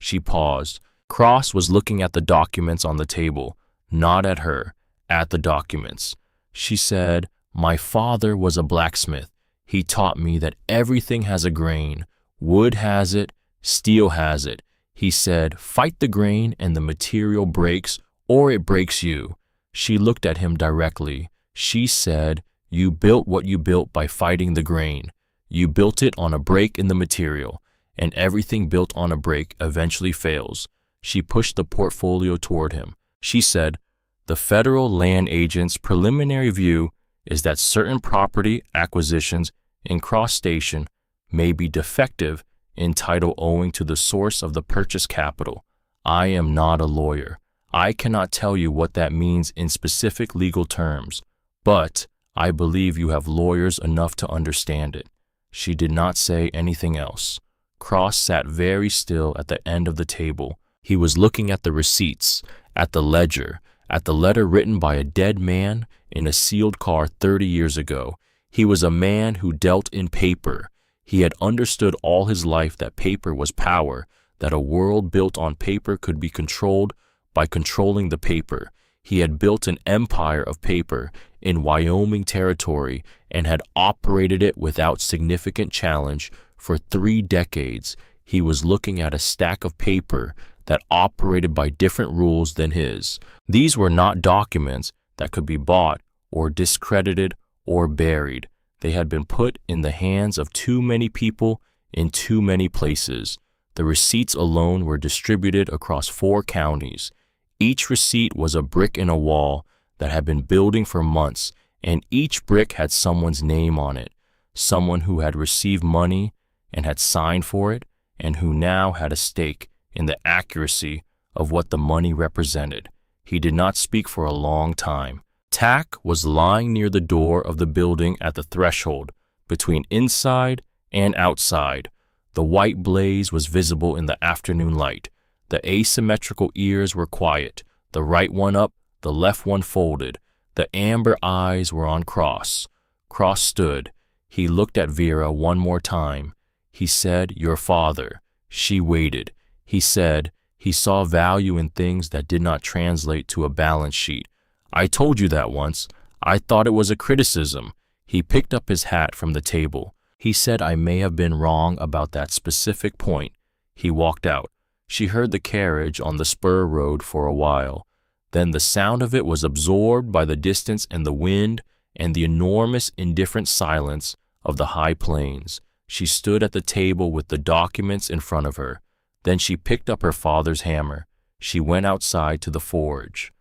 She paused. Cross was looking at the documents on the table, not at her, at the documents. She said, "My father was a blacksmith. He taught me that everything has a grain. Wood has it, steel has it. He said, fight the grain and the material breaks, or it breaks you." She looked at him directly. She said, "You built what you built by fighting the grain. You built it on a break in the material, and everything built on a break eventually fails." She pushed the portfolio toward him. She said, "The federal land agent's preliminary view is that certain property acquisitions in Cross Station may be defective in title owing to the source of the purchase capital. I am not a lawyer. I cannot tell you what that means in specific legal terms, but I believe you have lawyers enough to understand it." She did not say anything else. Cross sat very still at the end of the table. He was looking at the receipts, at the ledger, at the letter written by a dead man in a sealed car 30 years ago. He was a man who dealt in paper. He had understood all his life that paper was power, that a world built on paper could be controlled by controlling the paper. He had built an empire of paper in Wyoming territory and had operated it without significant challenge for 3 decades. He was looking at a stack of paper that operated by different rules than his. These were not documents that could be bought or discredited or buried. They had been put in the hands of too many people in too many places. The receipts alone were distributed across 4 counties. Each receipt was a brick in a wall that had been building for months, and each brick had someone's name on it, someone who had received money and had signed for it, and who now had a stake in the accuracy of what the money represented. He did not speak for a long time. Tack was lying near the door of the building at the threshold, between inside and outside. The white blaze was visible in the afternoon light. The asymmetrical ears were quiet, the right one up, the left one folded. The amber eyes were on Cross. Cross stood. He looked at Vera one more time. He said, "Your father." She waited. He said, he saw value in things that did not translate to a balance sheet. "I told you that once. I thought it was a criticism." He picked up his hat from the table. He said, "I may have been wrong about that specific point." He walked out. She heard the carriage on the spur road for a while. Then the sound of it was absorbed by the distance and the wind and the enormous indifferent silence of the high plains. She stood at the table with the documents in front of her. Then she picked up her father's hammer. She went outside to the forge.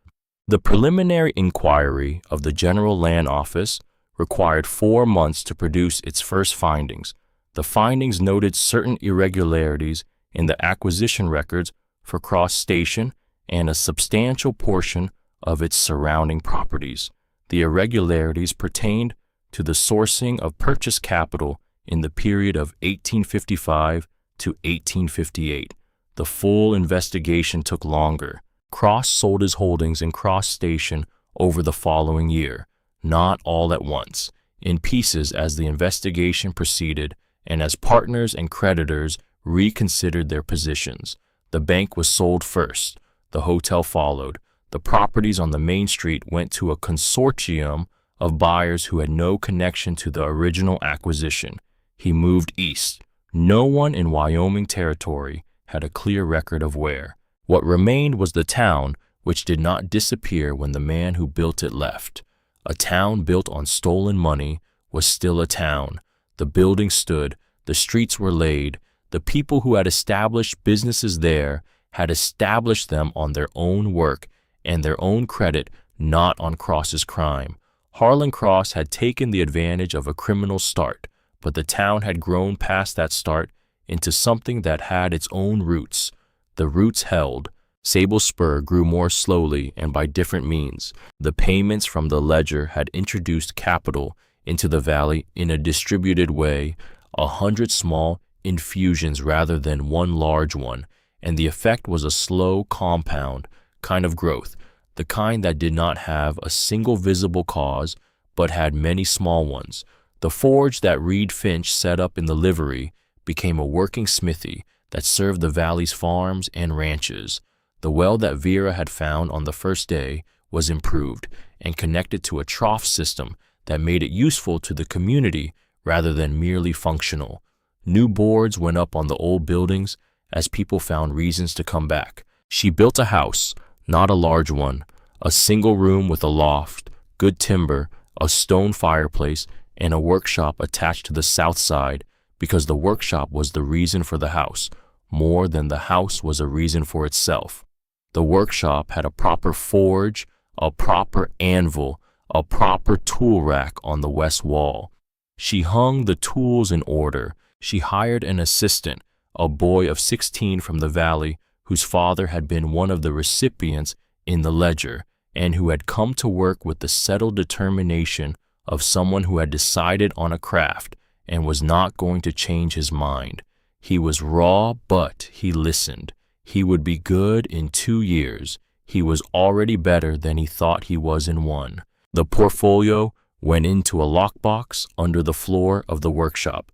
The preliminary inquiry of the General Land Office required 4 months to produce its first findings. The findings noted certain irregularities in the acquisition records for Cross Station and a substantial portion of its surrounding properties. The irregularities pertained to the sourcing of purchase capital in the period of 1855 to 1858. The full investigation took longer. Cross sold his holdings in Cross Station over the following year, not all at once, in pieces as the investigation proceeded and as partners and creditors reconsidered their positions. The bank was sold first. The hotel followed. The properties on the main street went to a consortium of buyers who had no connection to the original acquisition. He moved east. No one in Wyoming territory had a clear record of where. What remained was the town, which did not disappear when the man who built it left. A town built on stolen money was still a town. The buildings stood, the streets were laid. The people who had established businesses there had established them on their own work and their own credit, not on Cross's crime. Harlan Cross had taken the advantage of a criminal start, but the town had grown past that start into something that had its own roots. The roots held. Sable Spur grew more slowly and by different means. The payments from the ledger had introduced capital into the valley in a distributed way, 100 small infusions rather than one large one, and the effect was a slow compound kind of growth, the kind that did not have a single visible cause but had many small ones. The forge that Reed Finch set up in the livery became a working smithy that served the valley's farms and ranches. The well that Vera had found on the first day was improved and connected to a trough system that made it useful to the community rather than merely functional. New boards went up on the old buildings as people found reasons to come back. She built a house, not a large one, a single room with a loft, good timber, a stone fireplace, and a workshop attached to the south side because the workshop was the reason for the house, more than the house was a reason for itself. The workshop had a proper forge, a proper anvil, a proper tool rack on the west wall. She hung the tools in order. She hired an assistant, a boy of 16 from the valley whose father had been one of the recipients in the ledger and who had come to work with the settled determination of someone who had decided on a craft and was not going to change his mind. He was raw, but he listened. He would be good in 2 years. He was already better than he thought he was in 1. The portfolio went into a lockbox under the floor of the workshop,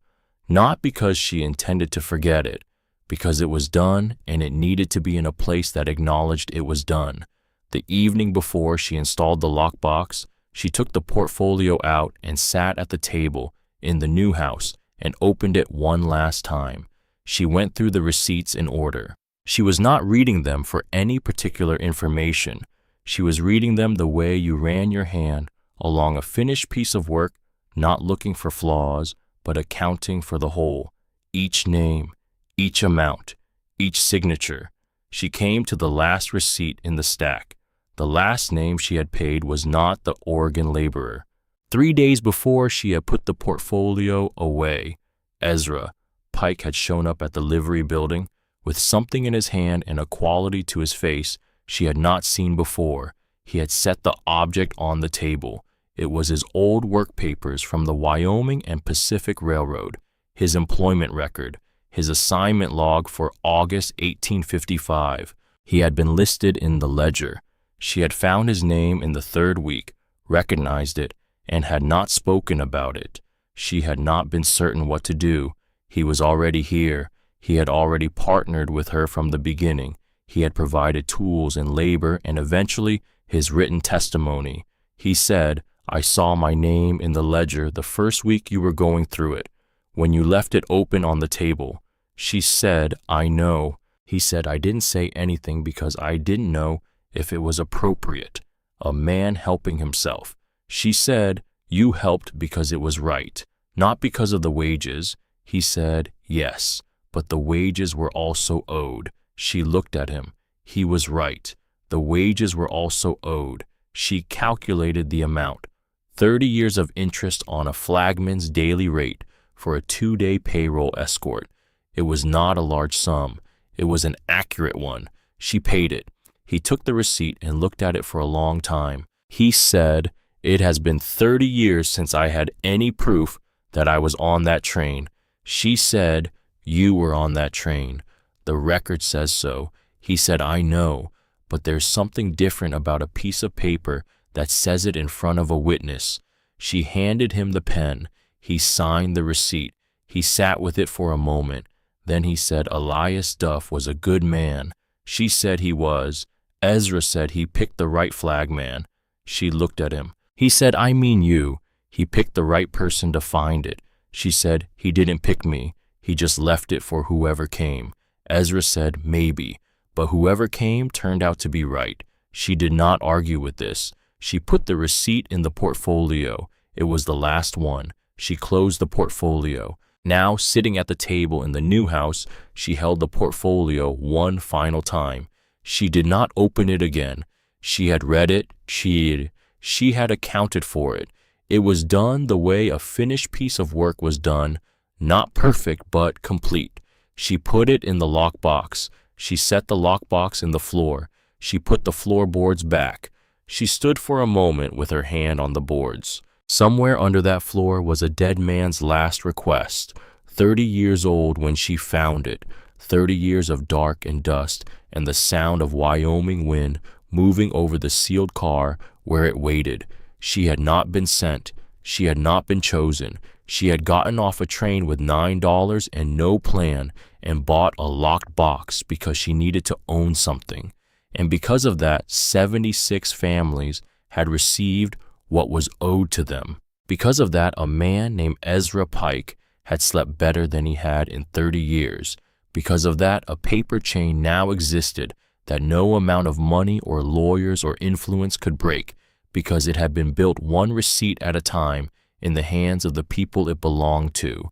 not because she intended to forget it, because it was done and it needed to be in a place that acknowledged it was done. The evening before she installed the lockbox, she took the portfolio out and sat at the table in the new house and opened it one last time. She went through the receipts in order. She was not reading them for any particular information. She was reading them the way you ran your hand along a finished piece of work, not looking for flaws, but accounting for the whole, each name, each amount, each signature. She came to the last receipt in the stack. The last name she had paid was not the Oregon laborer. 3 days before, she had put the portfolio away. Ezra Pike had shown up at the livery building with something in his hand and a quality to his face she had not seen before. He had set the object on the table. It was his old work papers from the Wyoming and Pacific Railroad, his employment record, his assignment log for August 1855. He had been listed in the ledger. She had found his name in the 3rd week, recognized it, and had not spoken about it. She had not been certain what to do. He was already here. He had already partnered with her from the beginning. He had provided tools and labor and eventually his written testimony. He said, "I saw my name in the ledger the first week you were going through it, when you left it open on the table." She said, "I know." He said, "I didn't say anything because I didn't know if it was appropriate." A man helping himself. She said, "You helped because it was right, not because of the wages." He said, "Yes, but the wages were also owed." She looked at him. He was right. The wages were also owed. She calculated the amount. 30 years of interest on a flagman's daily rate for a 2-day payroll escort. It was not a large sum. It was an accurate one. She paid it. He took the receipt and looked at it for a long time. He said, "It has been 30 years since I had any proof that I was on that train." She said, "You were on that train. The record says so." He said, "I know, but there's something different about a piece of paper that says it in front of a witness." She handed him the pen. He signed the receipt. He sat with it for a moment. Then he said Elias Duff was a good man. She said he was. Ezra said he picked the right flagman. She looked at him. He said, "I mean you. He picked the right person to find it." She said, "He didn't pick me. He just left it for whoever came." Ezra said, "Maybe, but whoever came turned out to be right." She did not argue with this. She put the receipt in the portfolio. It was the last one. She closed the portfolio. Now, sitting at the table in the new house, she held the portfolio one final time. She did not open it again. She had read it. She had accounted for it. It was done the way a finished piece of work was done, not perfect, but complete. She put it in the lockbox. She set the lockbox in the floor. She put the floorboards back. She stood for a moment with her hand on the boards. Somewhere under that floor was a dead man's last request, 30 years old when she found it, 30 years of dark and dust and the sound of Wyoming wind moving over the sealed car where it waited. She had not been sent. She had not been chosen. She had gotten off a train with $9 and no plan and bought a locked box because she needed to own something. And because of that, 76 families had received what was owed to them. Because of that, a man named Ezra Pike had slept better than he had in 30 years. Because of that, a paper chain now existed that no amount of money or lawyers or influence could break, because it had been built one receipt at a time in the hands of the people it belonged to.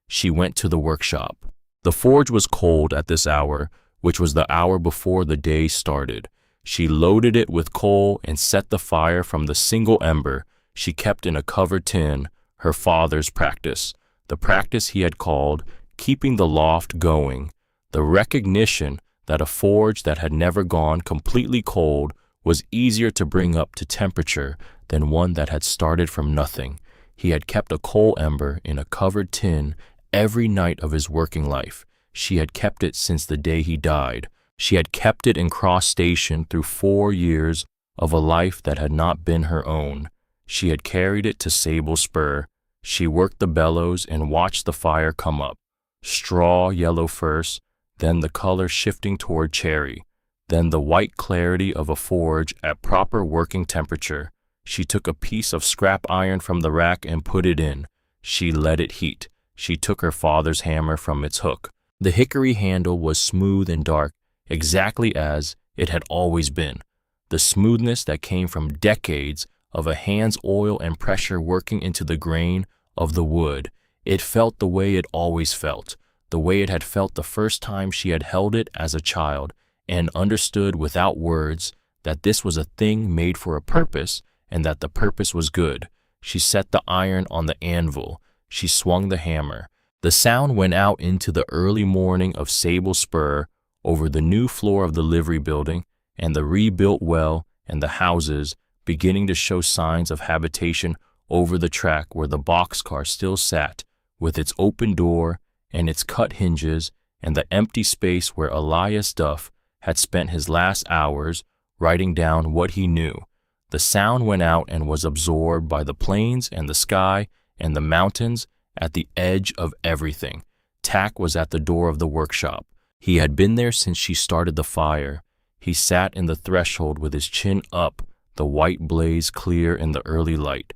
She went to the workshop. The forge was cold at this hour, which was the hour before the day started. She loaded it with coal and set the fire from the single ember she kept in a covered tin, her father's practice, the practice he had called keeping the loft going, the recognition that a forge that had never gone completely cold was easier to bring up to temperature than one that had started from nothing. He had kept a coal ember in a covered tin every night of his working life. She had kept it since the day he died. She had kept it in Cross Station through 4 years of a life that had not been her own. She had carried it to Sable Spur. She worked the bellows and watched the fire come up. Straw yellow first, then the color shifting toward cherry, then the white clarity of a forge at proper working temperature. She took a piece of scrap iron from the rack and put it in. She let it heat. She took her father's hammer from its hook. The hickory handle was smooth and dark, exactly as it had always been. The smoothness that came from decades of a hand's oil and pressure working into the grain of the wood. It felt the way it always felt. the way it had felt the first time she had held it as a child, and understood without words that this was a thing made for a purpose and that the purpose was good. She set the iron on the anvil. She swung the hammer. The sound went out into the early morning of Sable Spur over the new floor of the livery building and the rebuilt well and the houses beginning to show signs of habitation over the track where the boxcar still sat with its open door and its cut hinges and the empty space where Elias Duff had spent his last hours writing down what he knew. The sound went out and was absorbed by the plains and the sky and the mountains at the edge of everything. Tack was at the door of the workshop. He had been there since she started the fire. He sat in the threshold with his chin up, the white blaze clear in the early light,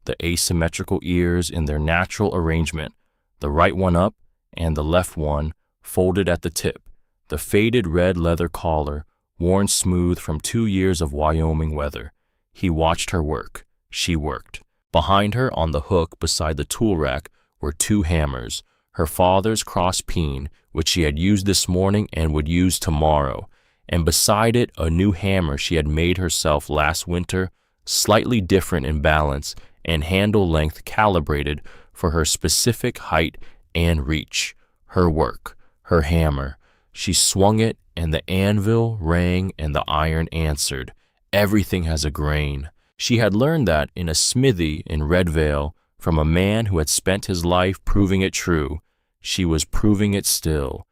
the asymmetrical ears in their natural arrangement, the right one up and the left one folded at the tip, the faded red leather collar worn smooth from 2 years of Wyoming weather. He watched her work. She worked. Behind her on the hook beside the tool rack were 2 hammers, her father's cross peen, which she had used this morning and would use tomorrow, and beside it a new hammer she had made herself last winter, slightly different in balance and handle length calibrated for her specific height and reach. Her work, her hammer. She swung it and the anvil rang and the iron answered. Everything has a grain. She had learned that in a smithy in Red Vale from a man who had spent his life proving it true. She was proving it still.